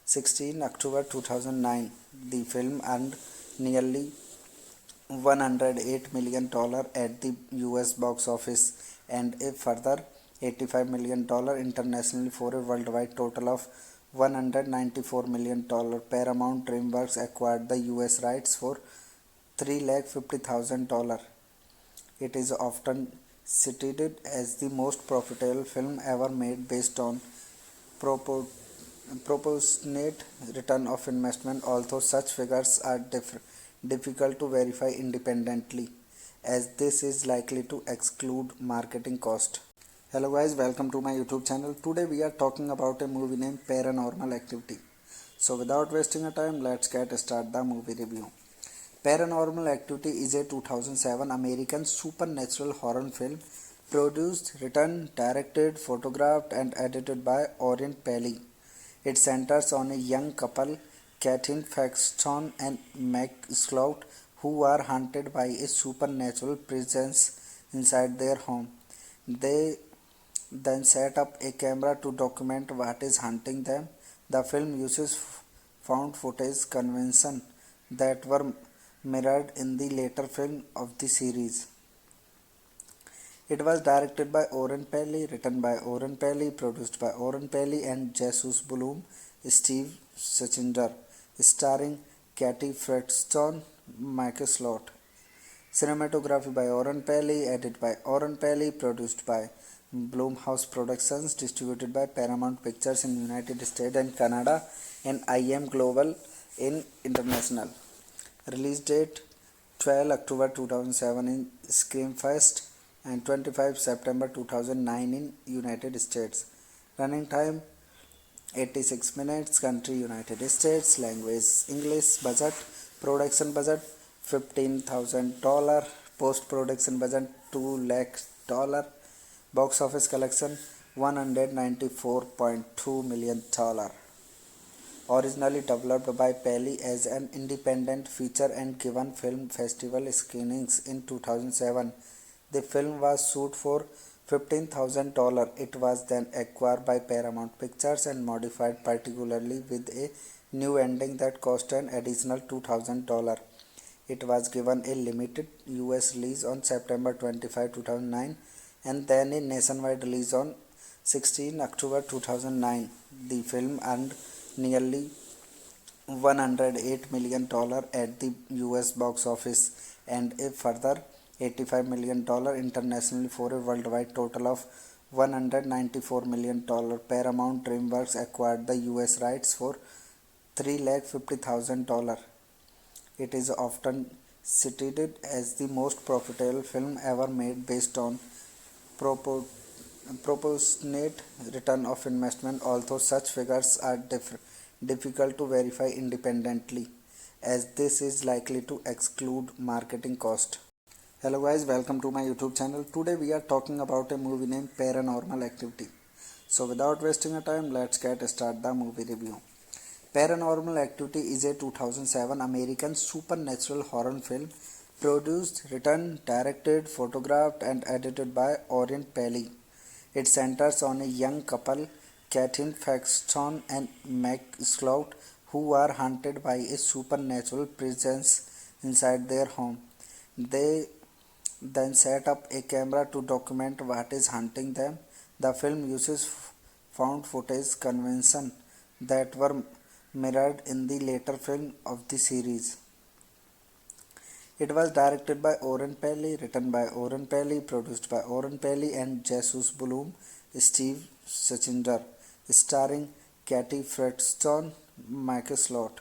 16 October 2009. The film earned nearly $108 million at the US box office and a further $85 million internationally for a worldwide total of $194 million. Paramount DreamWorks acquired the US rights for $350,000. It is often cited as the most profitable film ever made based on proportionate return of investment, although such figures are difficult to verify independently, as this is likely to exclude marketing cost. Hello guys, welcome to my YouTube channel. Today we are talking about a movie named Paranormal Activity. So without wasting a time, let's get start the movie review. Paranormal Activity is a 2007 American supernatural horror film produced, written, directed, photographed and edited by Orient Pally. It centers on a young couple, Katherine Paxton and Mac Slout, who are haunted by a supernatural presence inside their home. They then set up a camera to document what is haunting them. The film uses found footage convention that were mirrored in the later film of the series. It was directed by Orient Pally, written by Orient Pally, produced by Orient Pally and Jesus Bloom, Steve Sachinder, starring Katie Fredstone, Michael Slot. Cinematography by Orient Pally, edited by Orient Pally, produced by Blumhouse Productions, distributed by Paramount Pictures in United States and Canada and IM Global in International. Release date 12 October 2007 in Screamfest and 25 September 2009 in United States. Running time 86 minutes. Country United States. Language English. Budget production budget $15,000. Post production budget $2 lakh. Box office collection $194.2 million. Originally developed by Pally as an independent feature and given film festival screenings in 2007, the film was shot for $15,000. It was then acquired by Paramount Pictures and modified particularly with a new ending that cost an additional $2,000. It was given a limited US release on September 25, 2009 and then a nationwide release on 16 October 2009. The film earned nearly $108 million at the US box office and a further $85 million internationally for a worldwide total of $194 million. Paramount DreamWorks acquired the US rights for $350,000. It is often cited as the most profitable film ever made based on proportionate return of investment, although such figures are difficult to verify independently, as this is likely to exclude marketing cost. Hello guys, welcome to my YouTube channel. Today we are talking about a movie named Paranormal Activity. So without wasting a time, let's get start the movie review. Paranormal Activity is a 2007 American supernatural horror film produced, written, directed, photographed and edited by Orient Pally. It centers on a young couple, Katherine Paxton and Mac Slout, who are haunted by a supernatural presence inside their home. They then set up a camera to document what is haunting them. The film uses found footage convention that were mirrored in the later film of the series. It was directed by Orient Pally, written by Orient Pally, produced by Orient Pally and Jesus Bloom, Steve Sachinder, starring Katie Fredstone, Michael Slot.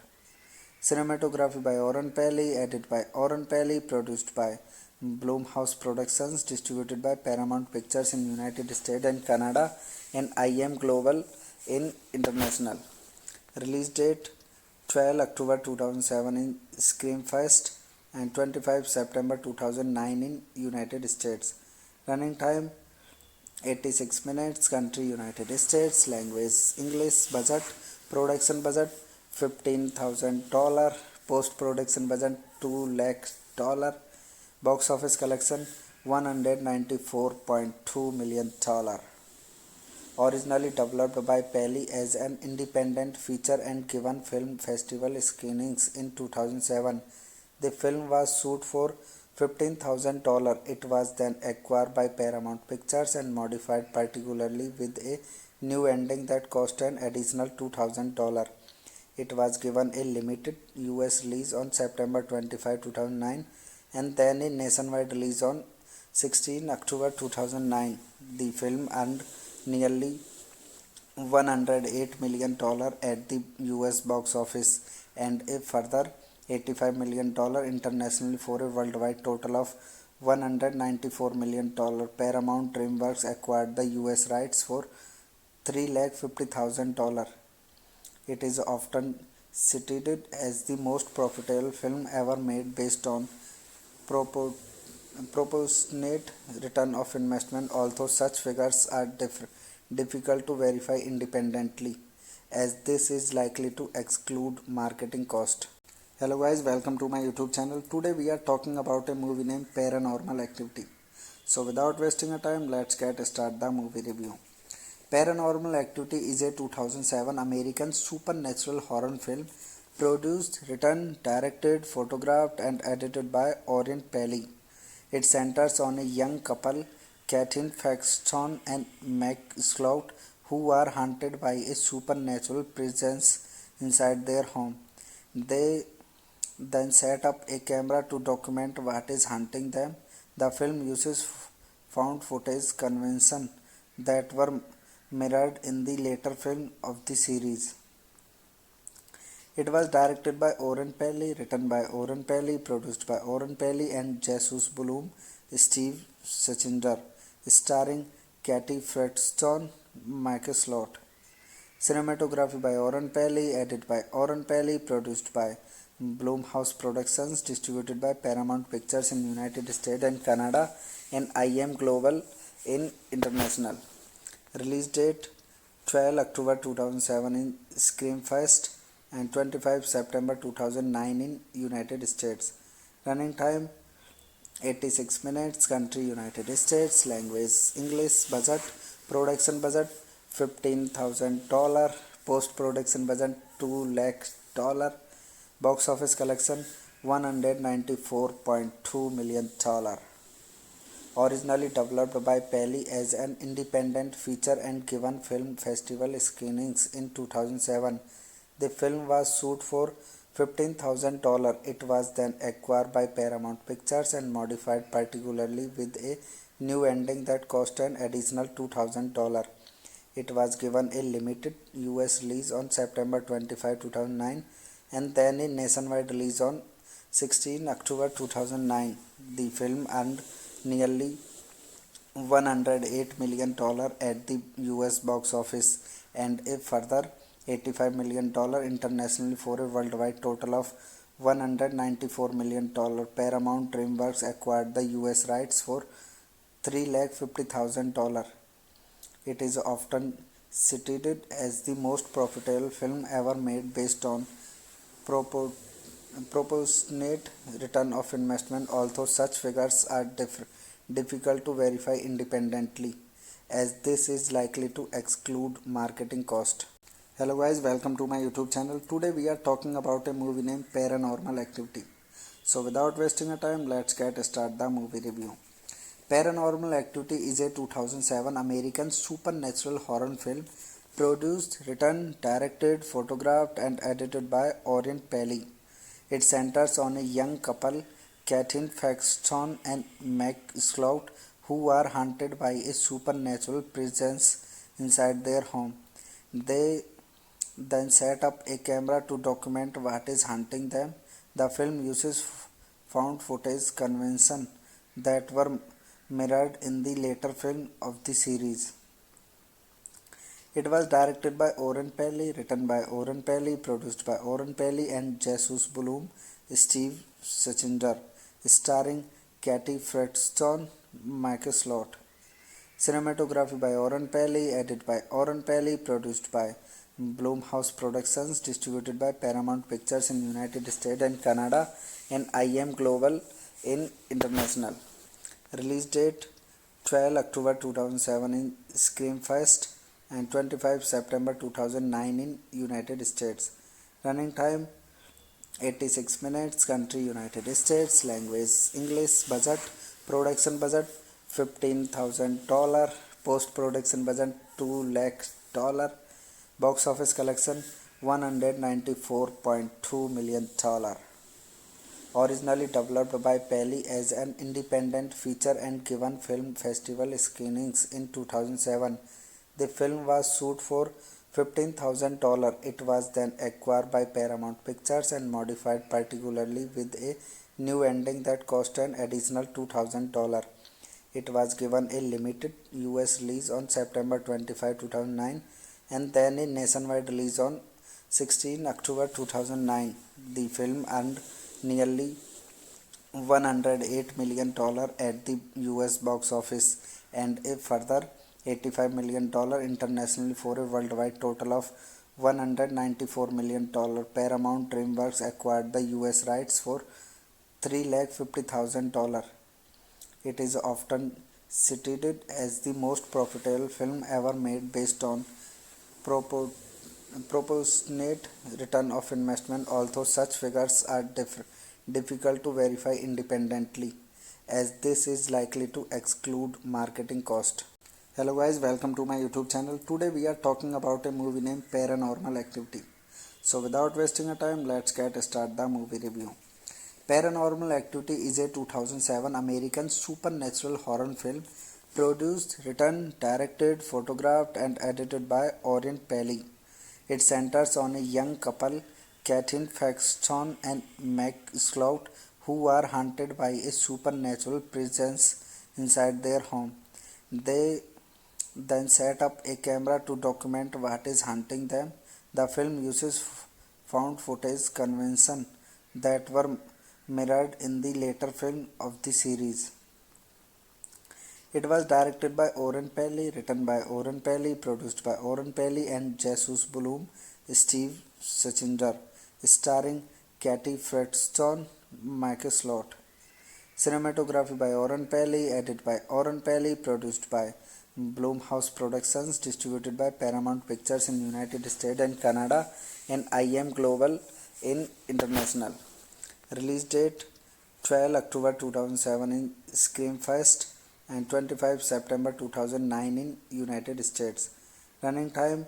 Cinematography by Oren Peli, edited by Oren Peli, produced by Blumhouse Productions, distributed by Paramount Pictures in United States and Canada and IM Global in International. Release date 12 October 2007 in Screamfest and 25 September 2009 in United States. Running time 86 minutes. Country United States. Language English. Budget production budget $15,000. Post production budget $2 lakh. Box office collection $194.2 million. Originally developed by Peli as an independent feature and given film festival screenings in 2007, the film was shot for $15,000. It was then acquired by Paramount Pictures and modified particularly with a new ending that cost an additional $2,000. It was given a limited US release on September 25, 2009 and then a nationwide release on 16 October 2009. The film earned nearly $108 million at the US box office and a further $85 million internationally for a worldwide total of $194 million. Paramount DreamWorks acquired the US rights for $350,000. It is often cited as the most profitable film ever made based on proportionate return of investment, although such figures are difficult to verify independently, as this is likely to exclude marketing cost. Hello guys, welcome to my YouTube channel. Today we are talking about a movie named Paranormal Activity. So without wasting a time, let's get start the movie review. Paranormal Activity is a 2007 American supernatural horror film produced, written, directed, photographed and edited by Oren Peli. It centers on a young couple, Katyn Faxton and Meg Slout, who are haunted by a supernatural presence inside their home. They then set up a camera to document what is haunting them. The film uses found footage conventions that were mirrored in the later film of the series. It was directed by Oren Peli, written by Oren Peli, produced by Oren Peli and Jesus Bloom, Steve Sachinder, starring Katie Fredstone, Michael Slot. Cinematography by Oren Peli, edited by Oren Peli, produced by Blumhouse Productions, distributed by Paramount Pictures in United States and Canada and IM Global in International. Release date 12 October 2007 in Screamfest and 25 September 2009 in United States. Running time 86 minutes. Country United States. Language English. Budget production budget $15,000. Post production budget $2 lakh. Box office collection $194.2 million. Originally developed by Peli as an independent feature and given film festival screenings in 2007, the film was shot for $15,000. It was then acquired by Paramount Pictures and modified particularly with a new ending that cost an additional $2,000. It was given a limited US release on September 25, 2009 and then a nationwide release on 16 October 2009. The film earned nearly $108 million at the US box office and a further $85 million internationally for a worldwide total of $194 million. Paramount DreamWorks acquired the US rights for $350,000. It is often cited as the most profitable film ever made based on proportionate return of investment, although such figures are difficult to verify independently, as this is likely to exclude marketing cost. Hello guys, welcome to my YouTube channel. Today we are talking about a movie named Paranormal Activity. So without wasting a time, let's get start the movie review. Paranormal Activity is a 2007 American supernatural horror film produced, written, directed, photographed and edited by Oren Peli. It centers on a young couple, Katyn Faxton and Meg Slout, who are haunted by a supernatural presence inside their home. They then set up a camera to document what is hunting them. The film uses found footage convention that were mirrored in the later film of the series. It was directed by Oren Peli, written by Oren Peli, produced by Oren Peli and Jesus Bloom, Steve Sachinder, starring Katie Fredstone, Michael Slot. Cinematography by Oren Peli, edited by Oren Peli, produced by Blumhouse Productions, distributed by Paramount Pictures in United States and Canada and IM Global in International. Release date 12 October 2007 in Screamfest and 25 September 2009 in United States. Running time 86 minutes. Country United States. Language English. Budget production budget $15,000. Post production budget $2 lakh. Box office collection $194.2 million. Originally developed by Peli as an independent feature and given film festival screenings in 2007. The film was shot for $15,000. It was then acquired by Paramount Pictures and modified particularly with a new ending that cost an additional $2,000. It was given a limited US release on September 25, 2009 and then a nationwide release on 16 October 2009. The film earned nearly $108 million at the US box office and a further $85 million internationally for a worldwide total of $194 million. Paramount DreamWorks acquired the US rights for $350,000. It is often cited as the most profitable film ever made based on proportionate return of investment, although such figures are difficult to verify independently, as this is likely to exclude marketing cost. Hello guys, welcome to my YouTube channel. Today we are talking about a movie named Paranormal Activity. So without wasting a time, let's get start the movie review. Paranormal Activity is a 2007 American supernatural horror film produced, written, directed, photographed and edited by Oren Peli. It centers on a young couple, Katyn Fredstone and Mike Slot, who are haunted by a supernatural presence inside their home. They then set up a camera to document what is hunting them. The film uses found footage convention that were mirrored in the later film of the series. It was directed by Oren Peli, written by Oren Peli, produced by Oren Peli and Jesus Bloom, Steve Sachinder, starring Katie Fredstone, Michael Slot. Cinematography by Oren Peli, edited by Oren Peli, produced by Blumhouse Productions, distributed by Paramount Pictures in United States and Canada and IM Global in International. Release date 12 October 2007 in Screamfest and 25 September 2009 in United States. Running time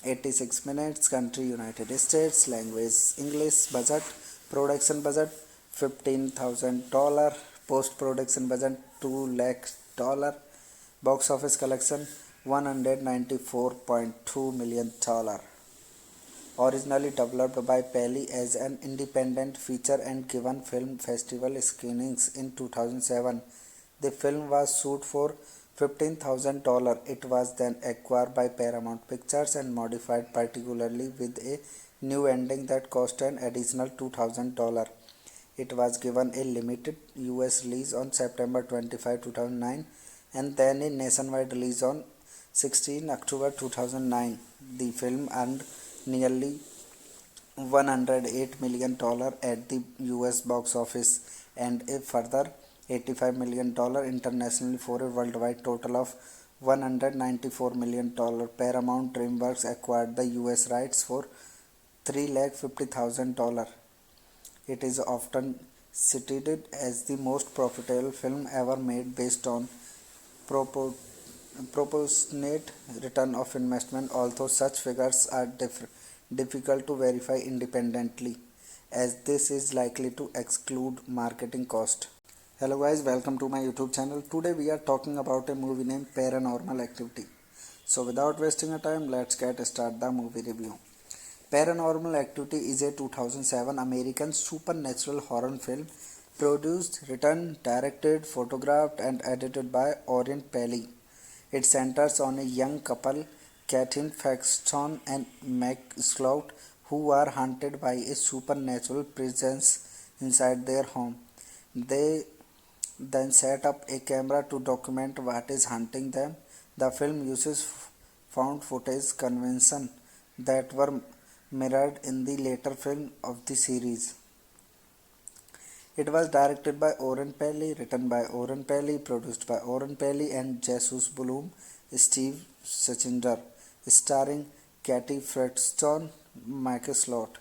86 minutes. Country United States. Language English. Budget production budget $15,000. Post production budget $2 lakh. Box office collection $194.2 million. Originally developed by Peli as an independent feature and given film festival screenings in 2007. The film was shot for $15,000. It was then acquired by Paramount Pictures and modified particularly with a new ending that cost an additional $2,000. It was given a limited US release on September 25, 2009 and then a nationwide release on 16 October 2009. The film earned nearly $108 million at the US box office and a further $85 million internationally for a worldwide total of $194 million. Paramount DreamWorks acquired the US rights for $350,000. It is often cited as the most profitable film ever made based on proportionate return of investment, although such figures are difficult to verify independently, as this is likely to exclude marketing cost. Hello guys, welcome to my YouTube channel. Today we are talking about a movie named Paranormal Activity. So without wasting a time, let's get start the movie review. Paranormal Activity is a 2007 American supernatural horror film produced, written, directed, photographed and edited by Orient Peli. It centers on a young couple, Katyn Faxton and Meg Slout, who are haunted by a supernatural presence inside their home. They then set up a camera to document what is haunting them. The film uses found footage convention that were mirrored in the later film of the series. It was directed by Oren Peli, written by Oren Peli, produced by Oren Peli and Jesus Bloom, Steve Sachinder, starring Katy Fredstone, Michael Slot.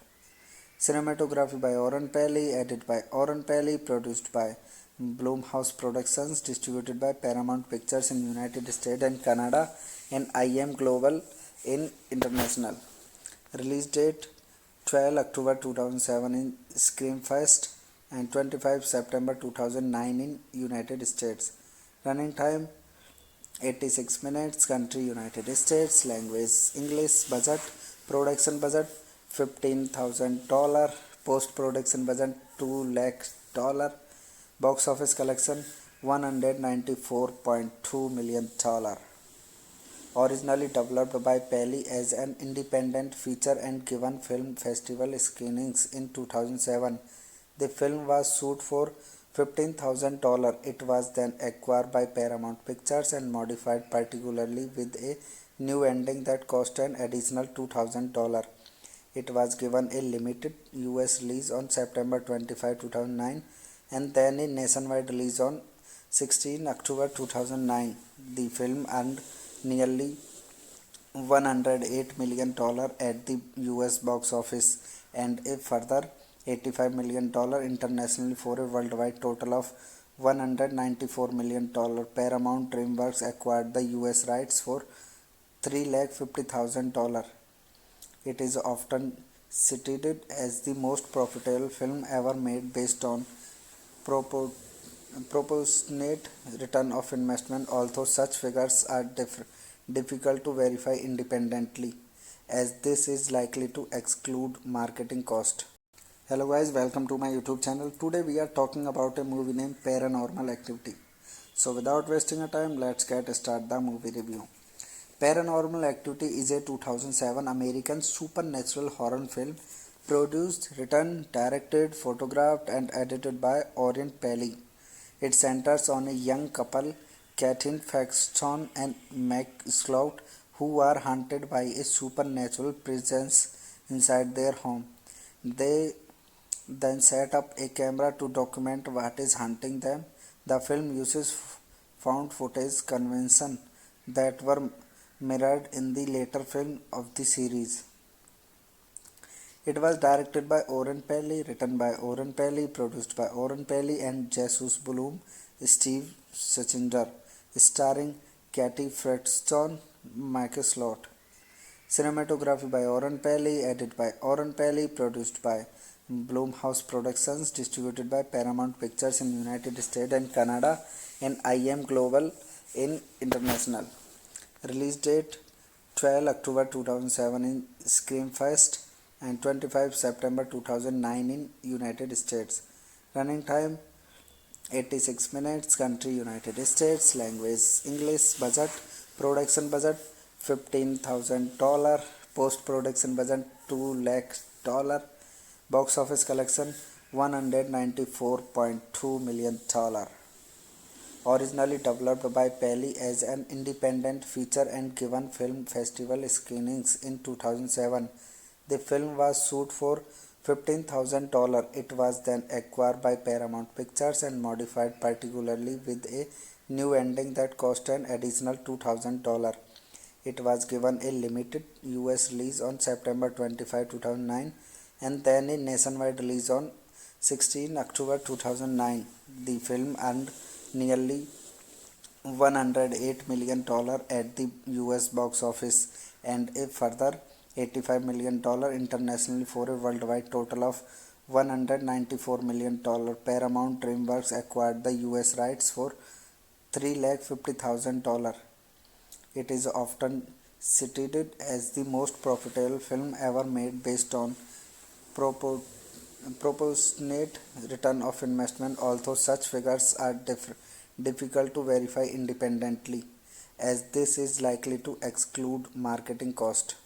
Cinematography by Oren Peli, edited by Oren Peli, produced by Blumhouse Productions, distributed by Paramount Pictures in United States and Canada and IM Global in International. Release date 12 October 2007 in Screamfest and 25 September 2009 in United States. Running time 86 minutes. Country United States. Language English. Budget production budget $15,000. Post production budget $2 lakh. Box office collection $194.2 million. Originally developed by Peli as an independent feature and given film festival screenings in 2007. The film was shot for $15,000. It was then acquired by Paramount Pictures and modified particularly with a new ending that cost an additional $2,000. It was given a limited US release on September 25, 2009 and then a nationwide release on 16 October 2009. The film earned nearly $108 million at the US box office and a further $85 million internationally for a worldwide total of $194 million. Paramount DreamWorks acquired the US rights for $350,000. It is often cited as the most profitable film ever made based on proportionate return of investment, although such figures are difficult to verify independently, as this is likely to exclude marketing cost. Hello guys, welcome to my YouTube channel. Today we are talking about a movie named Paranormal Activity. So without wasting a time, let's get start the movie review. Paranormal Activity is a 2007 American supernatural horror film produced, written, directed, photographed and edited by Orient Peli. It centers on a young couple, Katyn Faxton and Meg Slout, who are haunted by a supernatural presence inside their home. They then set up a camera to document what is haunting them. The film uses found footage convention that were mirrored in the later film of the series. It was directed by Oren Peli, written by Oren Peli, produced by Oren Peli and Jesus Bloom, Steve Sachinder, starring Katy Fredstone, Michael Slot. Cinematography by Oren Peli, edited by Oren Peli, produced by Blumhouse Productions, distributed by Paramount Pictures in United States and Canada and IM Global in International. Release date 12 October 2007 in Screamfest and 25 September 2009 in United States. Running time 86 minutes. Country United States. Language English. Budget production budget $15,000. Post production budget $2 lakh. Box office collection $194.2 million. Originally developed by Peli as an independent feature and given film festival screenings in 2007. The film was shot for $15,000. It was then acquired by Paramount Pictures and modified particularly with a new ending that cost an additional $2,000. It was given a limited US release on September 25, 2009 and then a nationwide release on 16 October 2009. The film earned nearly $108 million at the US box office and a further $85 million internationally for a worldwide total of $194 million. Paramount DreamWorks acquired the US rights for $350,000. It is often cited as the most profitable film ever made based on propor- proportionate return of investment, although such figures are difficult to verify independently, as this is likely to exclude marketing cost.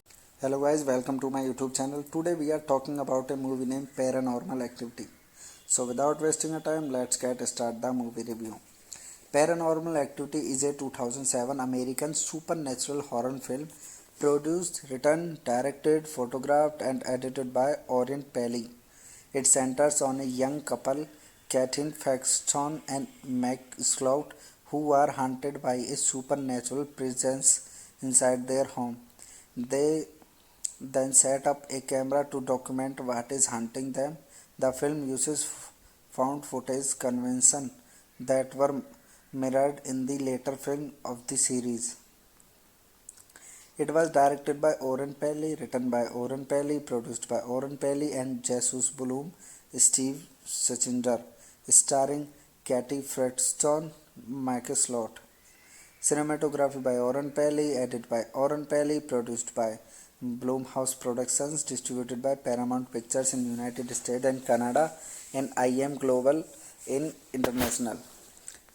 Hello guys, welcome to my YouTube channel. Today we are talking about a movie named Paranormal Activity. So without wasting a time, let's get start the movie review. Paranormal Activity is a 2007 American supernatural horror film produced, written, directed, photographed and edited by Orient Peli. It centers on a young couple, Katyn Faxton and Meg Slout, who are haunted by a supernatural presence inside their home. They then set up a camera to document what is haunting them. The film uses found footage convention that were mirrored in the later film of the series. It was directed by Oren Peli, written by Oren Peli, produced by Oren Peli and Jesus Bloom, Steve Sachinder, starring Katy Fredstone, Michael Slot. Cinematography by Oren Peli, edited by Oren Peli, produced by Blumhouse Productions, distributed by Paramount Pictures in United States and Canada and IM Global in International.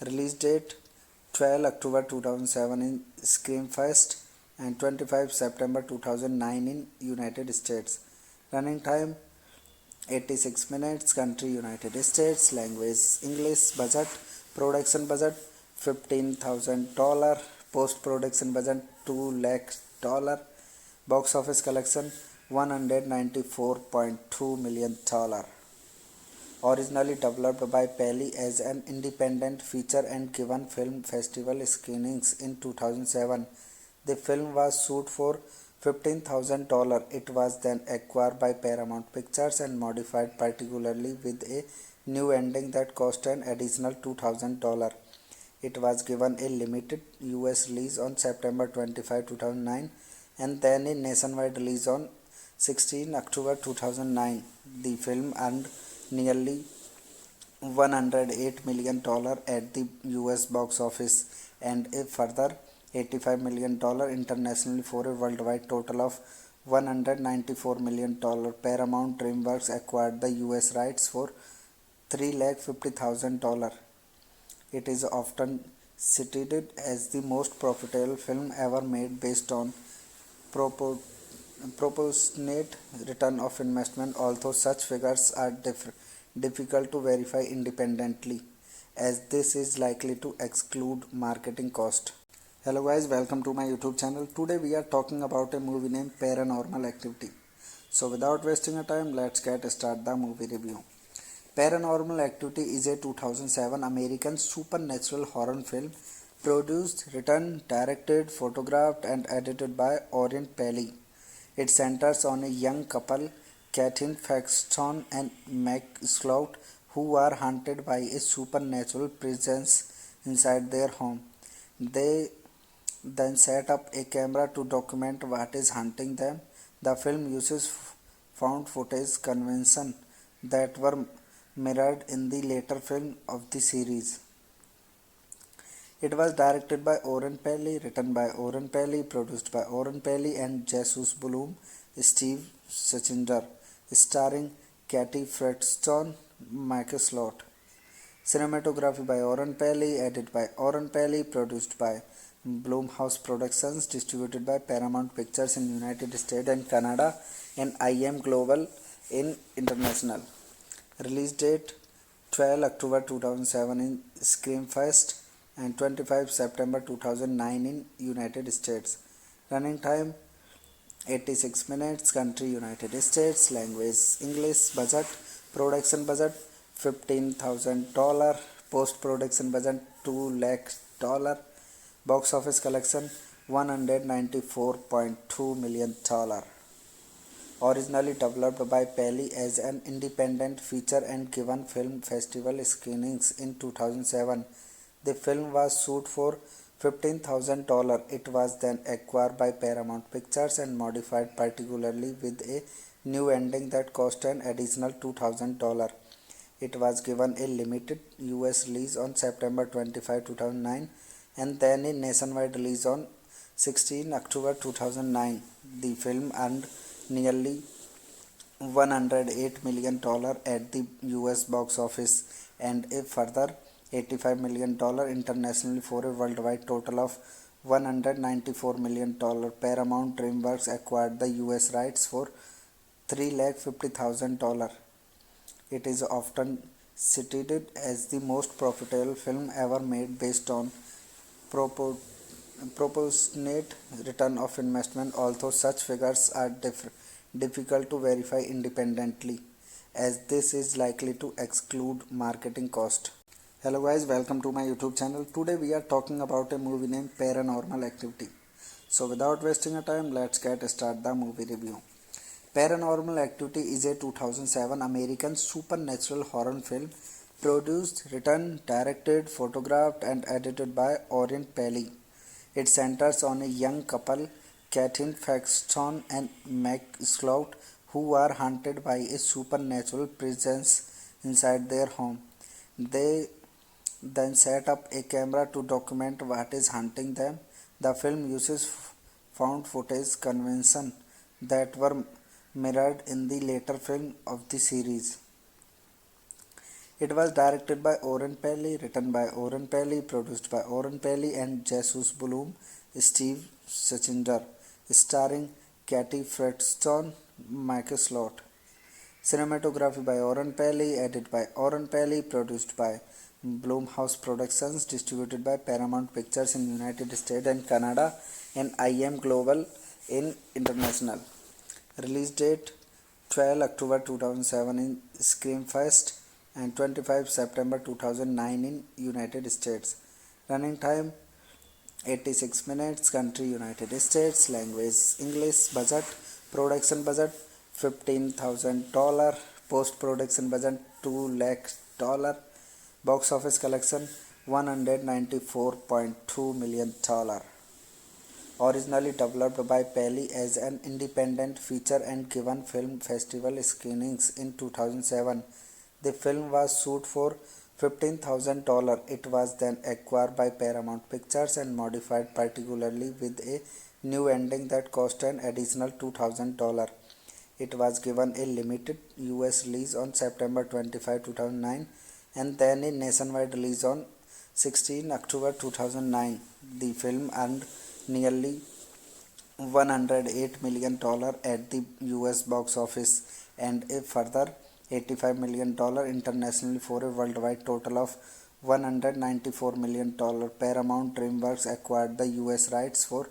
Release date 12 October 2007 in Screamfest and 25 September 2009 in United States. Running time 86 minutes. Country United States. Language English. Budget production budget $15,000. Post production budget $2 lakh. Box office collection $194.2 million. Originally developed by Peli as an independent feature and given film festival screenings in 2007, the film was shot for $15,000. It was then acquired by Paramount Pictures and modified, particularly with a new ending that cost an additional $2,000. It was given a limited US release on September 25, 2009 and then a nationwide release on 16 October 2009. The film earned nearly $108 million at the US box office and a further $85 million internationally for a worldwide total of $194 million. Paramount DreamWorks acquired the US rights for $350,000. It is often cited as the most profitable film ever made based on proportionate return of investment, although such figures are difficult to verify independently, as this is likely to exclude marketing cost. Hello guys, welcome to my YouTube channel. Today we are talking about a movie named Paranormal Activity. So without wasting a time, let's get start the movie review. Paranormal Activity is a 2007 American supernatural horror film produced, written, directed, photographed and edited by Orient Peli. It centers on a young couple, Katyn Faxton and Meg Slout, who are haunted by a supernatural presence inside their home. They then set up a camera to document what is haunting them. The film uses found footage convention that were mirrored in the later film of the series. It was directed by Oren Peli, written by Oren Peli, produced by Oren Peli and Jesus Bloom, Steve Sachinder, starring Katy Fredstone, Michael Slot. Cinematography by Oren Peli, edited by Oren Peli, produced by Blumhouse Productions, distributed by Paramount Pictures in United States and Canada and IM Global in International. Release date 12 October 2007 in Screamfest and 25 September 2009 in United States. Running time 86 minutes. Country United States. Language English. Budget production budget $15,000. Post production budget $2 lakh. Box office collection $194.2 million. Originally developed by Peli as an independent feature and given film festival screenings in 2007, the film was shot for $15,000. It was then acquired by Paramount Pictures and modified, particularly with a new ending that cost an additional $2,000. It was given a limited US release on September 25, 2009 and then a nationwide release on 16 October 2009, the film earned nearly $108 million at the US box office and a further $85 million internationally for a worldwide total of $194 million. Paramount DreamWorks acquired the US rights for $350,000. It is often cited as the most profitable film ever made based on propo- proportionate return of investment, although such figures are difficult to verify independently, as this is likely to exclude marketing cost. Hello guys, welcome to my YouTube channel. Today we are talking about a movie named Paranormal Activity. So without wasting a time, let's get start the movie review. Paranormal Activity is a 2007 American supernatural horror film produced, written, directed, photographed and edited by Orien Peli. It centers on a young couple, Katyn Faxton and Meg Slout, who are haunted by a supernatural presence inside their home. They then set up a camera to document what is haunting them. The film uses found footage convention that were mirrored in the later film of the series. It was directed by Orien Peli, written by Orien Peli, produced by Orien Peli and Jesus Bloom, Steve Sachinder, starring Katy Fredstone, Michael Slot. Cinematography by Orien Peli, edited by Orien Peli, produced by Blumhouse Productions, distributed by Paramount Pictures in United States and Canada and IM Global in International. Release date 12 October 2007 in Screamfest and 25 September 2009 in United States. Running time 86 minutes. Country United States. Language English. Budget production budget $15,000. Post production budget $2 lakh. Box office collection $194.2 million. Originally developed by Peli as an independent feature and given film festival screenings in 2007, the film was shot for $15,000. It was then acquired by Paramount Pictures and modified, particularly with a new ending that cost an additional $2,000. It was given a limited US release on September 25, 2009 and then a nationwide release on 16 October 2009. The film earned nearly $108 million at the US box office and a further $85 million internationally for a worldwide total of $194 million. Paramount DreamWorks acquired the US rights for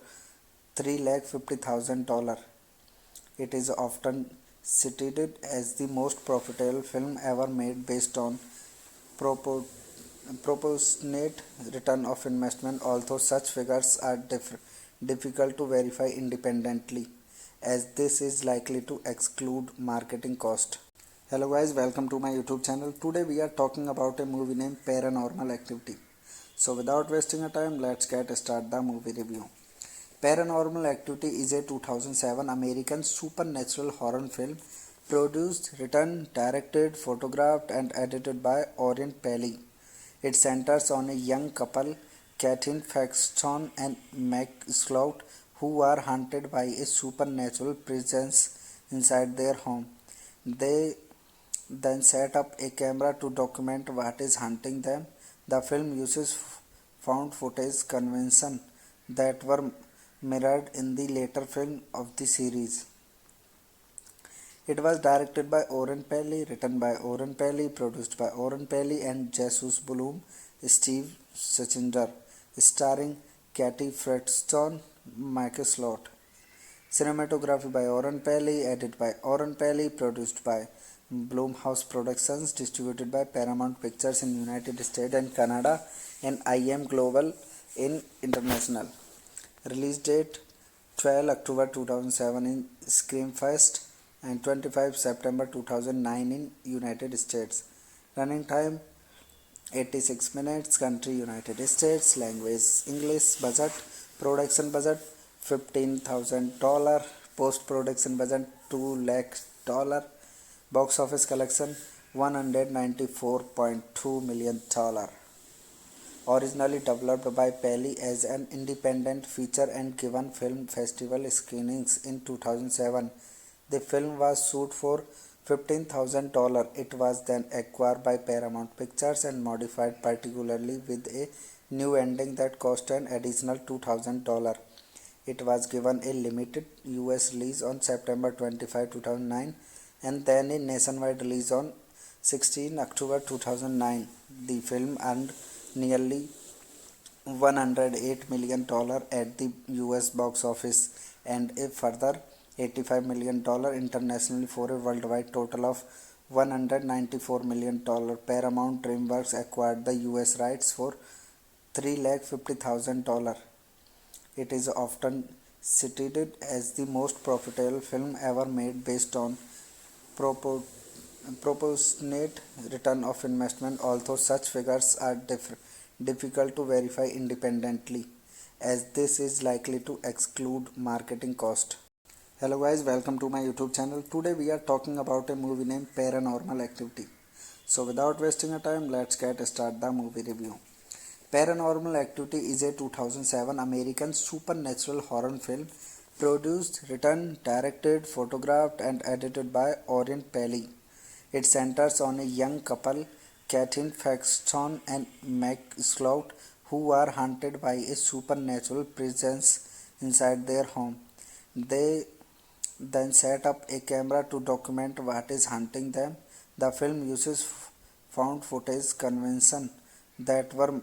$350,000. It is often cited as the most profitable film ever made based on proportionate return of investment, although such figures are difficult to verify independently, as this is likely to exclude marketing cost. Hello guys, welcome to my YouTube channel. Today we are talking about a movie named Paranormal Activity. So without wasting a time, let's get start the movie review. Paranormal Activity is a 2007 American supernatural horror film produced, written, directed, photographed and edited by Orien Peli. It centers on a young couple, Katyn Faxton and Meg Slout, who are haunted by a supernatural presence inside their home. They then set up a camera to document what is haunting them. The film uses found footage convention that were mirrored in the later film of the series. It was directed by Orien Peli, written by Orien Peli, produced by Orien Peli and Jesus Bloom, Steve Sachinder, starring Katy Fredstone, Michael Slot. Cinematography by Orien Peli, edited by Orien Peli, produced by Blumhouse Productions, distributed by Paramount Pictures in United States and Canada and IM Global in International. Release date 12 October 2007 in Screamfest and 25 September 2009 in United States. Running time 86 minutes. Country United States. Language English. Budget production budget $15,000. Post production budget $2 lakh. Box office collection $194.2 million. Originally developed by Pelly as an independent feature and given film festival screenings in 2007, the film was shot for $15,000. It was then acquired by Paramount Pictures and modified particularly with a new ending that cost an additional $2,000. It was given a limited US release on September 25, 2009 and then a nationwide release on 16 October 2009. The film earned nearly $108 million at the US box office and a further $85 million internationally for a worldwide total of $194 million. Paramount DreamWorks acquired the US rights for $350,000. It is often cited as the most profitable film ever made based on propo- proportionate return of investment, although such figures are difficult to verify independently, as this is likely to exclude marketing cost. Hello guys, welcome to my YouTube channel. Today we are talking about a movie named Paranormal Activity. So without wasting a time, let's get start the movie review. Paranormal Activity is a 2007 American supernatural horror film produced, written, directed, photographed and edited by Orrin Peli. It centers on a young couple, Katherine Paxton and Mac Slout, who are haunted by a supernatural presence inside their home. They then set up a camera to document what is haunting them. The film uses found footage convention that were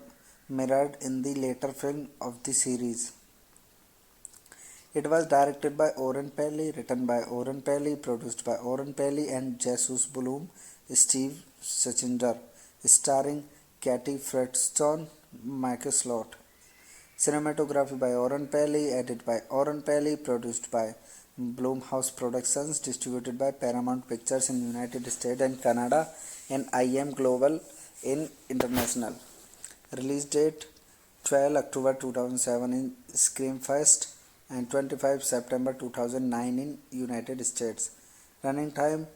mirrored in the later film of the series. It was directed by Orrin Peli, written by Orrin Peli, produced by Orrin Peli and Jesus Bloom, Steve Sachinder, starring Katie Fredstone, Michael Slot. Cinematography by Orrin Peli, edited by Orrin Peli, produced by Blumhouse Productions, distributed by Paramount Pictures in United States and Canada and IM Global in International. Release date 12 October 2007 in Screamfest and 25 September 2009 in United States. Running time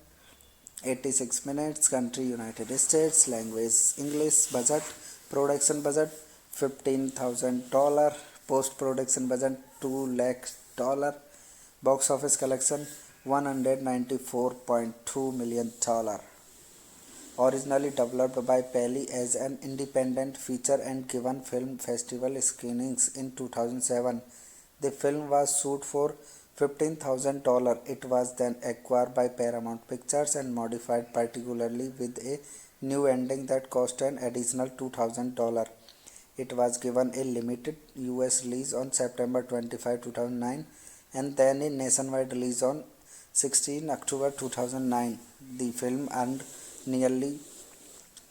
86 minutes. Country United States. Language English. Budget production budget $15,000. Post production budget $2 lakh. Box office collection $194.2 million. Originally developed by Peli as an independent feature and given film festival screenings in 2007, the film was shot for $15,000. It was then acquired by Paramount Pictures and modified particularly with a new ending that cost an additional $2,000. It was given a limited US release on September 25, 2009 and then a nationwide release on 16 October 2009. The film earned nearly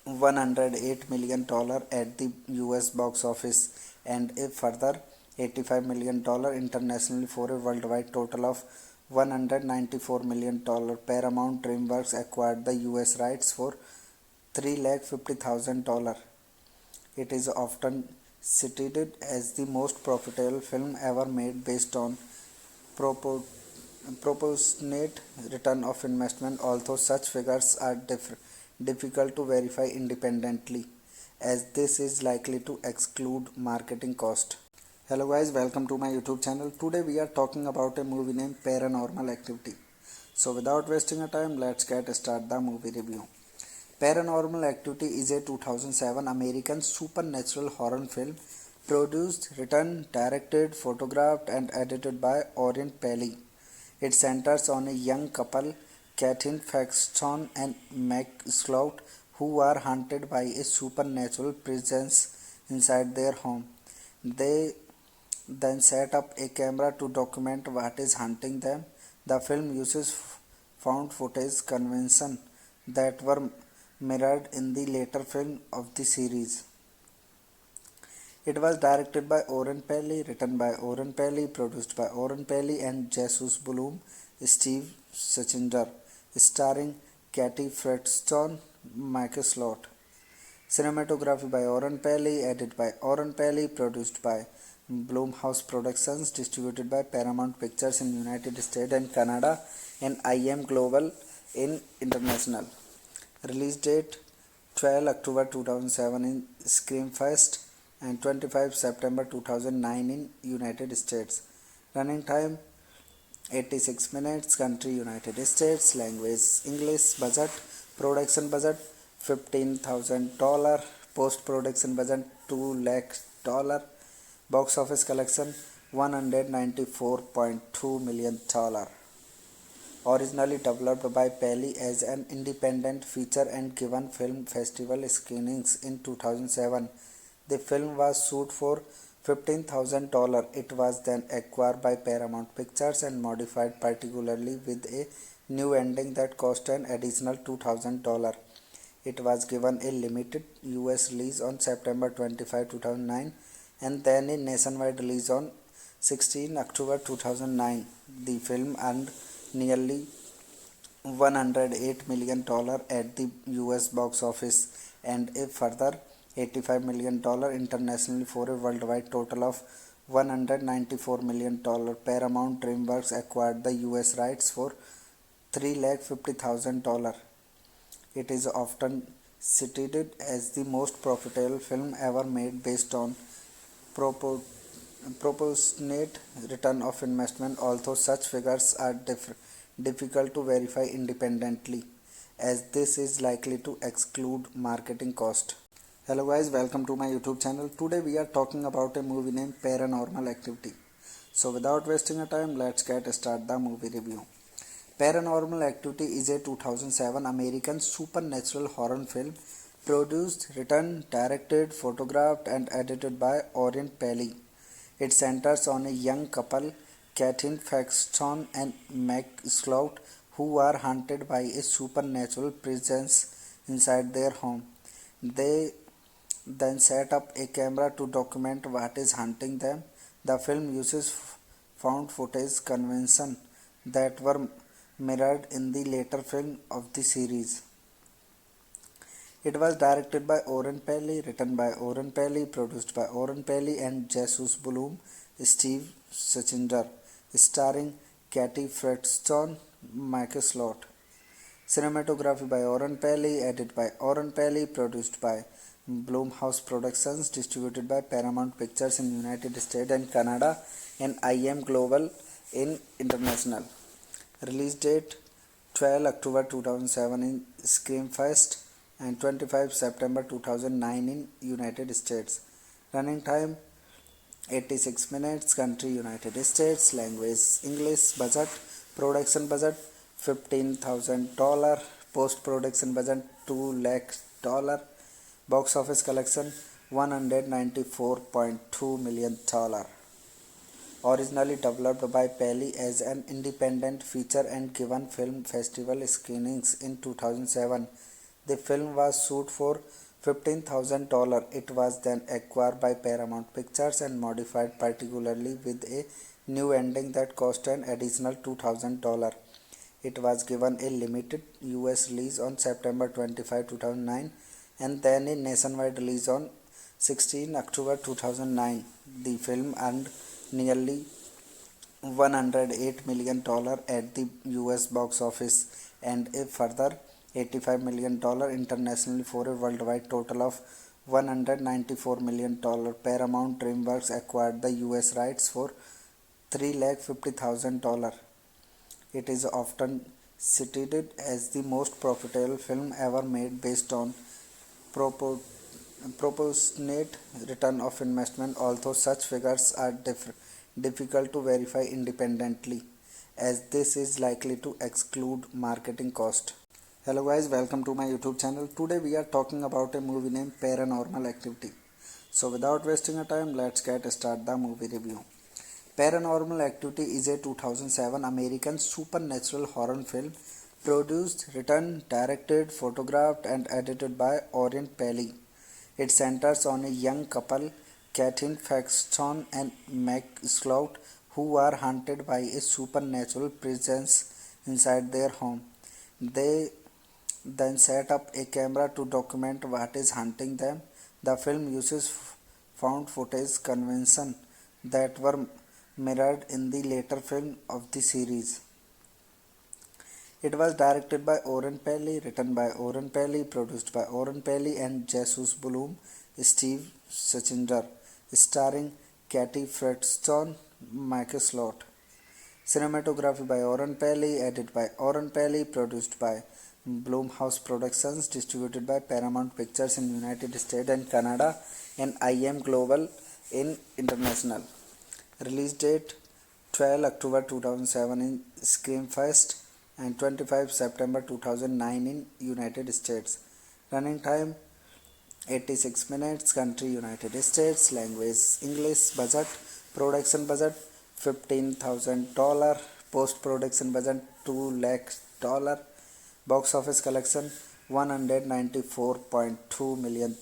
$108 million at the US box office and a further $85 million internationally for a worldwide total of $194 million. Paramount DreamWorks acquired the US rights for $350,000. It is often cited as the most profitable film ever made based on proportionate return of investment, although such figures are difficult to verify independently, as this is likely to exclude marketing cost. Hello guys, welcome to my YouTube channel. Today we are talking about a movie named Paranormal Activity. So without wasting a time, let's get start the movie review. Paranormal Activity is a 2007 American supernatural horror film produced, written, directed, photographed and edited by Orrin Peli. It centers on a young couple, Katherine Paxton and Mac Slout, who are haunted by a supernatural presence inside their home. They then set up a camera to document what is haunting them. The film uses found footage convention that were mirrored in the later film of the series. It was directed by Orrin Peli, written by Orrin Peli, produced by Orrin Peli and Jesus Bloom, Steve Sachinder, starring Katie Fredstone, Michael Slot. Cinematography by Orrin Peli, edited by Orrin Peli, produced by Blumhouse Productions, distributed by Paramount Pictures in United States and Canada and IM Global in International. Release date 12 October 2007 in Screamfest and 25 September 2009 in United States. Running time 86 minutes. Country United States. Language English. Budget production budget $15,000. Post production budget $2 lakh. Box office collection $194.2 million. Originally developed by Pelly as an independent feature and given film festival screenings in 2007, the film was shot for $15,000. It was then acquired by Paramount Pictures and modified particularly with a new ending that cost an additional $2,000. It was given a limited US release on September 25, 2009 and then a nationwide release on 16 October 2009. The film earned nearly $108 million at the US box office and a further $85 million internationally for a worldwide total of $194 million. Paramount DreamWorks acquired the US rights for $350,000. It is often cited as the most profitable film ever made based on proportionate return of investment, although such figures are difficult to verify independently, as this is likely to exclude marketing cost. Hello guys, welcome to my YouTube channel. Today we are talking about a movie named Paranormal Activity. So without wasting a time, let's get start the movie review. Paranormal Activity is a 2007 American supernatural horror film produced, written, directed, photographed and edited by Orient Peli. It centers on a young couple, Katherine Paxton and Mac Slout, who are haunted by a supernatural presence inside their home. They then set up a camera to document what is haunting them. The film uses found footage convention that were mirrored in the later film of the series. It was directed by Oren Peli, written by Oren Peli, produced by Oren Peli and Jesus Bloom, Steve Sachinder, starring Katie Fredstone, Michael Slot. Cinematography by Oren Peli, edited by Oren Peli, produced by Blumhouse Productions, distributed by Paramount Pictures in United States and Canada and IM Global in International. Release date 12 October 2007 in Screamfest and 25 September 2009 in United States. Running time 86 minutes. Country United States. Language English. Budget production budget $15,000. Post production budget $2 lakh. Box office collection $194.2 million. Originally developed by Pelly as an independent feature and given film festival screenings in 2007, the film was shot for $15,000. It was then acquired by Paramount Pictures and modified particularly with a new ending that cost an additional $2,000. It was given a limited US release on September 25, 2009 and then a nationwide release on 16 October 2009. The film earned nearly $108 million at the US box office and a further $85 million internationally for a worldwide total of $194 million. Paramount DreamWorks acquired the US rights for $350,000. It is often cited as the most profitable film ever made based on proportionate return of investment, although such figures are difficult to verify independently, as this is likely to exclude marketing cost. Hello guys, welcome to my YouTube channel. Today we are talking about a movie named Paranormal Activity. So without wasting a time, let's get start the movie review. Paranormal Activity is a 2007 American supernatural horror film produced, written, directed, photographed and edited by Orient Peli. It centers on a young couple, Katherine Paxton and Mac Slout, who are haunted by a supernatural presence inside their home. They then set up a camera to document what is haunting them. The film uses found footage convention that were mirrored in the later film of the series. It was directed by Oren Peli, written by Oren Peli, produced by Oren Peli and Jesus Bloom, Steve Sachinder, starring Katie Fredstone, Michael Slot. Cinematography by Oren Peli, edited by Oren Peli, produced by Blumhouse Productions, distributed by Paramount Pictures in United States and Canada and IM Global in International. Release date 12 October 2007 in Screamfest and 25 September 2009 in United States. Running time 86 minutes. Country United States. Language English. Budget production budget $15,000. Post production budget $2 lakh. Box office collection $194.2 million.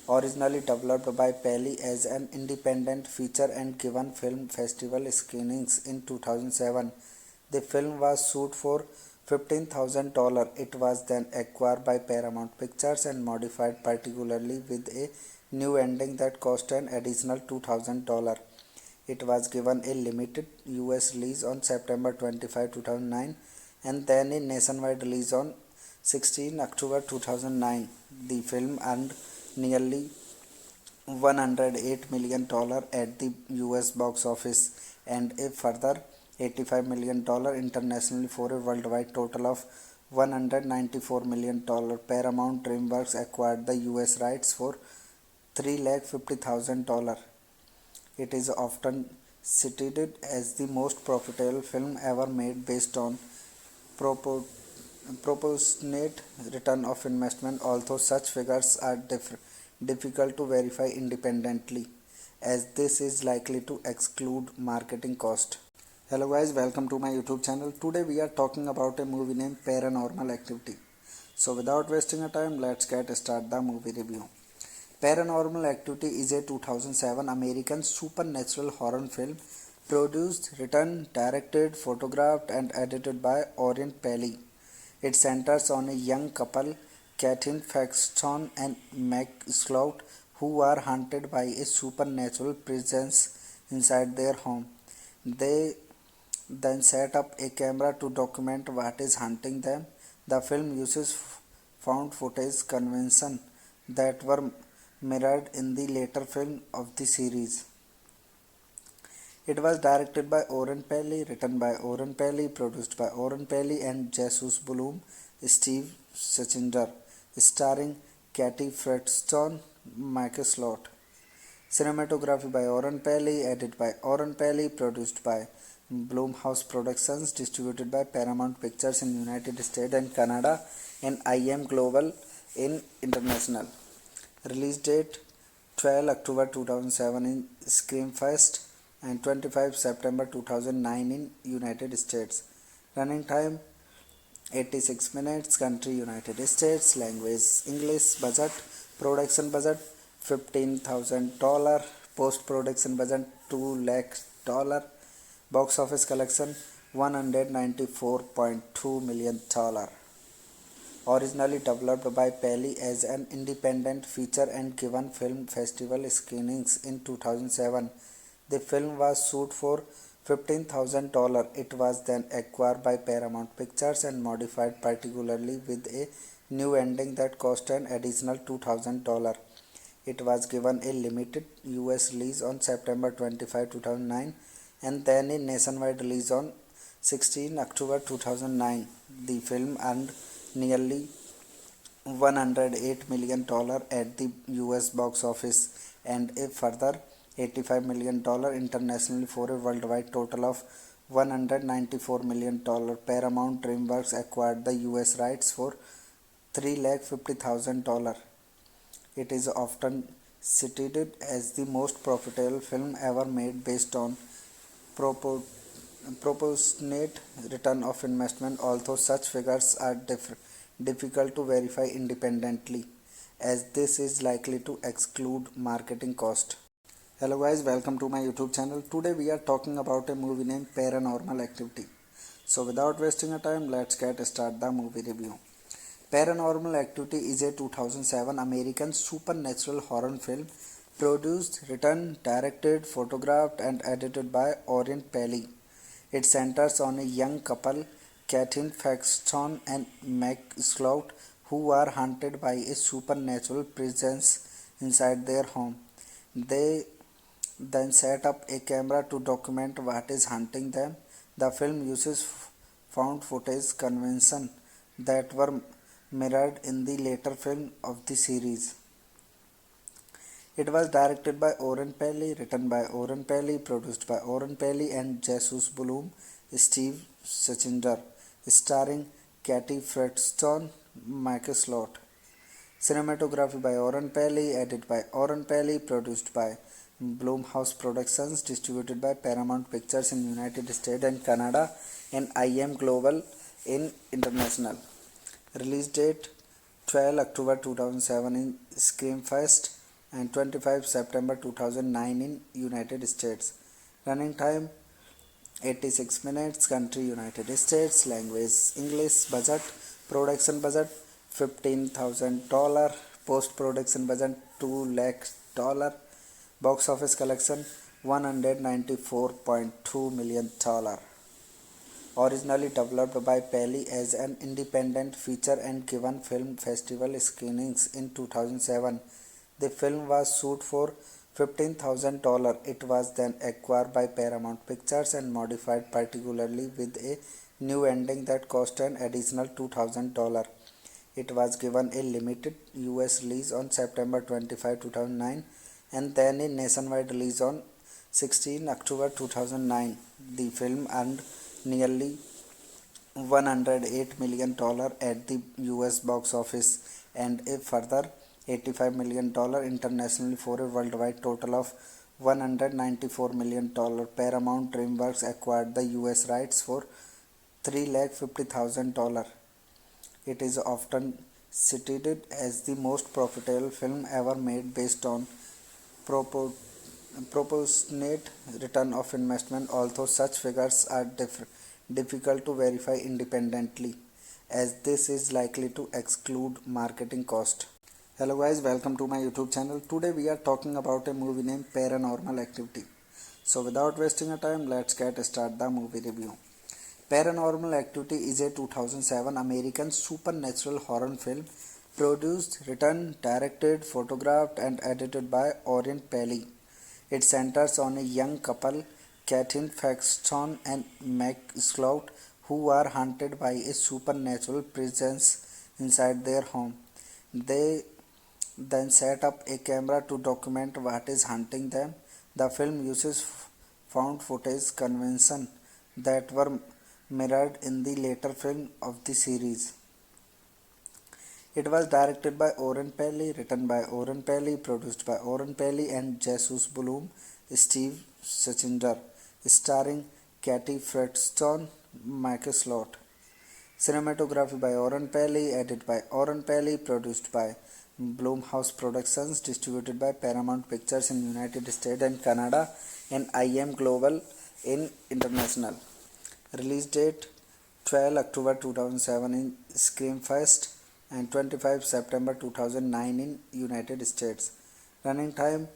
Originally developed by Peli as an independent feature and given film festival screenings in 2007, the film was shot for $15,000. It was then acquired by Paramount Pictures and modified, particularly with a new ending that cost an additional $2,000. It was given a limited US release on September 25, 2009 and then a nationwide release on 16 October 2009. The film earned nearly $108 million at the US box office and a further $85 million internationally for a worldwide total of $194 million. Paramount DreamWorks acquired the US rights for $350,000. It is often cited as the most profitable film ever made based on proportionate return of investment, although such figures are difficult to verify independently, as this is likely to exclude marketing cost. Hello guys, welcome to my YouTube channel. Today we are talking about a movie named Paranormal Activity. So without wasting a time, let's start the movie review. Paranormal Activity is a 2007 American supernatural horror film produced, written, directed, photographed and edited by Oren Peli. It centers on a young couple, Katyn Faxton and Meg Slout, who are haunted by a supernatural presence inside their home. They then set up a camera to document what is haunting them. The film uses found footage convention that were mirrored in the later film of the series. It was directed by Oren Peli, written by Oren Peli, produced by Oren Peli and Jesus Bloom, Steve Sachinder, starring Katie Fredstone, Michael Slot. Cinematography by Oren Peli, edited by Oren Peli, produced by Blumhouse Productions, distributed by Paramount Pictures in United States and Canada and IM Global in International. Release date 12 October 2007 in Screamfest and 25 September 2009 in United States. Running time 86 minutes. Country United States. Language English. Budget production budget $15,000. Post production budget $2 lakh. Box office collection $194.2 million. Originally developed by Peli as an independent feature and given film festival screenings in 2007, the film was shot for $15,000. It was then acquired by Paramount Pictures and modified, particularly with a new ending that cost an additional $2,000. It was given a limited US release on September 25, 2009 and then a nationwide release on 16 October 2009. The film earned nearly $108 million at the US box office and a further $85 million internationally for a worldwide total of $194 million. Paramount DreamWorks acquired the US rights for $350,000. It is often cited as the most profitable film ever made based on proportionate return of investment, although such figures are difficult to verify independently, as this is likely to exclude marketing cost. Hello guys, welcome to my YouTube channel. Today we are talking about a movie named Paranormal Activity. So without wasting a time, let's start the movie review. Paranormal Activity is a 2007 American supernatural horror film produced, written, directed, photographed and edited by Oren Peli. It centers on a young couple, Katyn Faxton and Meg Slout, who are haunted by a supernatural presence inside their home. They then set up a camera to document what is haunting them. The film uses found footage convention that were mirrored in the later film of the series. It was directed by Oren Peli, written by Oren Peli, produced by Oren Peli and Jesus Bloom, Steve Sachinder, starring Katie Fredstone, Michael Slot. Cinematography by Oren Peli, edited by Oren Peli, produced by Blumhouse Productions, distributed by Paramount Pictures in United States and Canada and IM Global in International. Release date 12 October 2007 in Screamfest and 25 September 2009 in United States. Running time 86 minutes. Country United States. Language English. Budget production budget $15,000. Post production budget $2 lakh. Box office collection $194.2 million. Originally developed by Peli as an independent feature and given film festival screenings in 2007. The film was shot for $15,000. It was then acquired by Paramount Pictures and modified, particularly with a new ending that cost an additional $2,000. It was given a limited US release on September 25, 2009 and then a nationwide release on 16 October 2009. The film earned nearly $108 million at the US box office and a further $85 million internationally for a worldwide total of $194 million. Paramount DreamWorks acquired the US rights for $350,000. It is often cited as the most profitable film ever made based on proportionate return of investment, although such figures are difficult to verify independently, as this is likely to exclude marketing cost. Hello guys, welcome to my YouTube channel. Today we are talking about a movie named Paranormal Activity. So without wasting a time, let's get start the movie review. Paranormal Activity is a 2007 American supernatural horror film produced, written, directed, photographed and edited by Oren Peli. It centers on a young couple, Katyn Fredstone and Mike Slout, who are haunted by a supernatural presence inside their home. They then set up a camera to document what is haunting them. The film uses found footage convention that were mirrored in the later film of the series. It was directed by Oren Peli, written by Oren Peli, produced by Oren Peli and Jesus Bloom, Steve Sachinder, starring Katie Fredstone, Michael Slot. Cinematography by Oren Peli, edited by Oren Peli, produced by Blumhouse Productions, distributed by Paramount Pictures in United States and Canada and IM Global in International. Release date 12 October 2007 in Screamfest and 25 September 2009 in United States. Running time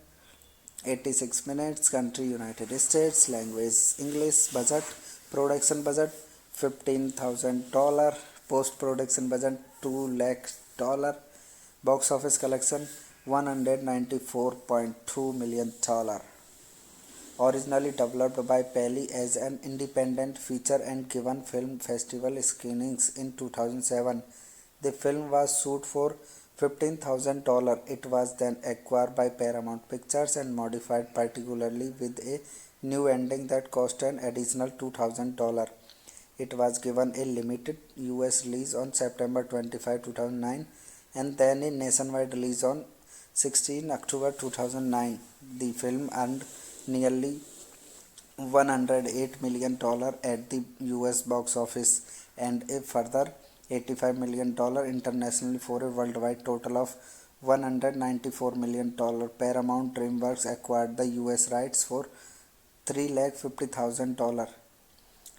86 minutes. Country United States. Language English. Budget production budget $15,000. Post production budget $2 lakh. Box office collection $194.2 million. Originally developed by Peli as an independent feature and given film festival screenings in 2007. The film was shot for $15,000. It was then acquired by Paramount Pictures and modified, particularly with a new ending that cost an additional $2,000. It was given a limited US release on September 25, 2009 and then a nationwide release on 16 October 2009. The film earned nearly $108 million at the US box office and a further $85 million internationally for a worldwide total of $194 million. Paramount DreamWorks acquired the US rights for $350,000.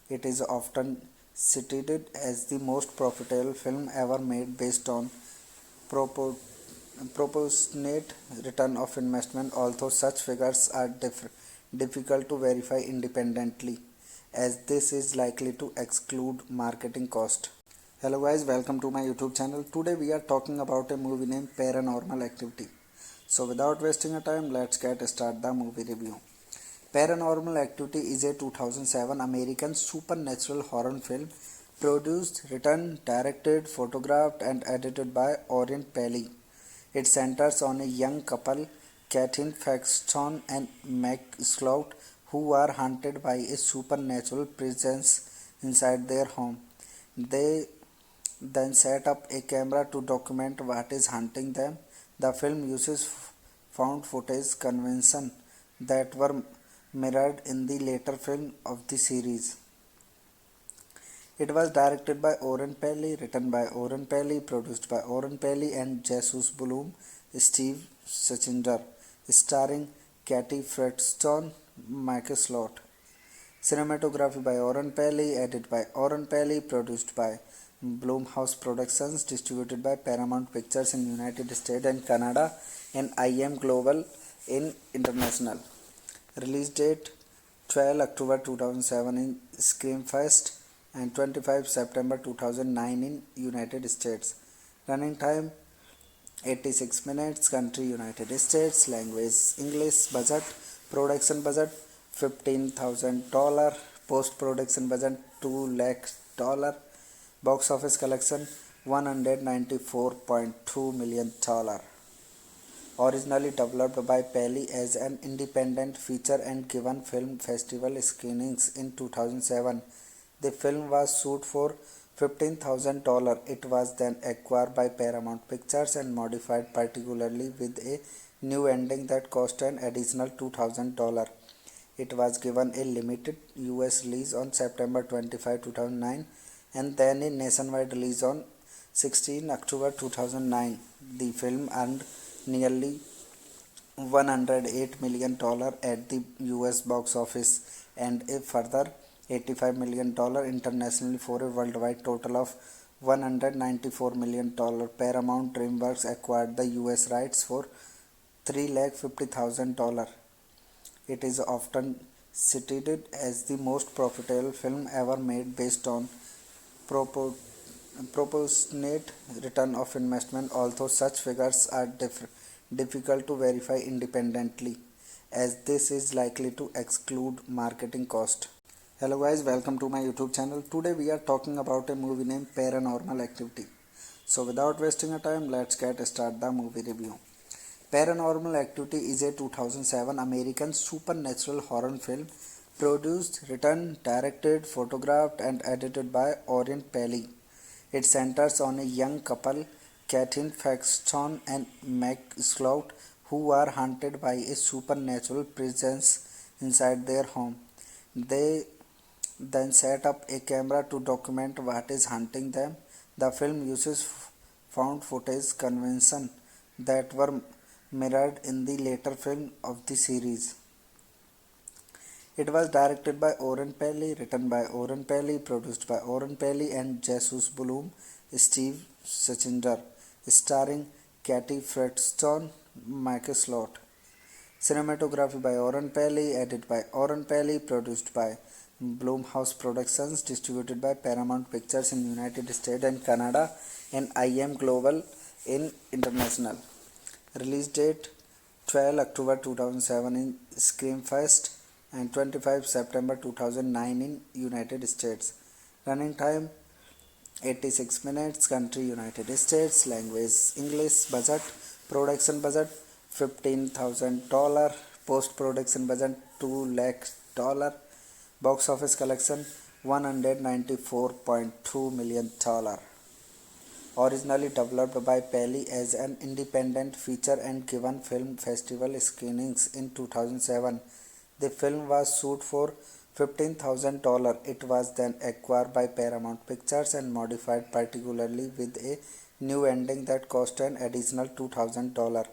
It is often cited as the most profitable film ever made based on proportionate return of investment, although such figures are difficult to verify independently, as this is likely to exclude marketing cost. Hello guys, welcome to my YouTube channel. Today we are talking about a movie named Paranormal Activity. So without wasting a time, let's get start the movie review. Paranormal Activity is a 2007 American supernatural horror film produced, written, directed, photographed and edited by Orrin Peli. It centers on a young couple, Katyn Faxton and Meg Slout, who are haunted by a supernatural presence inside their home. They then set up a camera to document what is hunting them. The film uses found footage convention that were mirrored in the later film of the series. It was directed by Orrin Peli, written by Orrin Peli, produced by Orrin Peli and Jesus Bloom, Steve Sachinder, starring Katy Fredstone, Michael Slot. Cinematography by Orrin Peli, edited by Orrin Peli, produced by Blumhouse Productions, distributed by Paramount Pictures in United States and Canada and IM Global in International. Release date 12 October 2007 in Screamfest and 25 September 2009 in United States. Running time 86 minutes. Country United States. Language English. Budget production budget $15,000. Post production budget $2 lakh. Box office collection $194.2 million. Originally developed by Peli as an independent feature and given film festival screenings in 2007, the film was shot for $15,000. It was then acquired by Paramount Pictures and modified particularly with a new ending that cost an additional $2,000. It was given a limited US release on September 25, 2009 and then a nationwide release on 16 October 2009. The film earned nearly $108 million at the US box office and a further $85 million internationally for a worldwide total of $194 million. Paramount DreamWorks acquired the US rights for $350,000. It is often cited as the most profitable film ever made based on proportionate return of investment, although such figures are difficult to verify independently, as this is likely to exclude marketing cost. Hello guys, welcome to my YouTube channel. Today we are talking about a movie named Paranormal Activity. So without wasting a time, let's get start the movie review. Paranormal Activity is a 2007 American supernatural horror film produced, written, directed, photographed and edited by Orrin Peli. It centers on a young couple, Katyn Faxton and Meg Slout, who are haunted by a supernatural presence inside their home. They then set up a camera to document what is hunting them. The film uses found footage convention that were mirrored in the later film of the series. It was directed by Orrin Peli, written by Orrin Peli, produced by Orrin Peli and Jesus Bloom, Steve Sachinder, starring Katy Fredstone, Michael Slot. Cinematography by Orrin Peli, edited by Orrin Peli, produced by Blumhouse Productions, distributed by Paramount Pictures in United States and Canada and IM Global in International. Release date 12 October 2007 in Screamfest and 25 September 2009 in United States. Running time 86 minutes. Country United States. Language English. Budget production budget $15,000. Post production budget $2 lakh. Box office collection $194.2 million. Originally developed by Peli as an independent feature and given film festival screenings in 2007, the film was shot for $15,000. It was then acquired by Paramount Pictures and modified particularly with a new ending that cost an additional $2,000.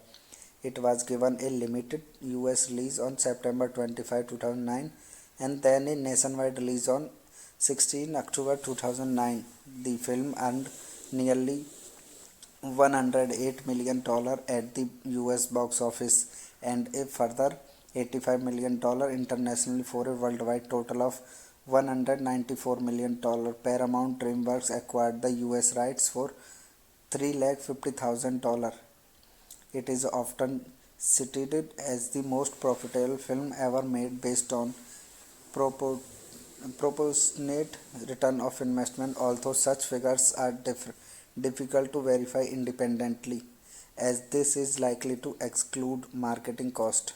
It was given a limited US release on September 25, 2009 and then a nationwide release on 16 October 2009. The film earned nearly $108 million at the US box office and a further $85 million internationally for a worldwide total of $194 million. Paramount DreamWorks acquired the US rights for $350,000. It is often cited as the most profitable film ever made based on propor- proportionate return of investment, although such figures are difficult to verify independently, as this is likely to exclude marketing cost.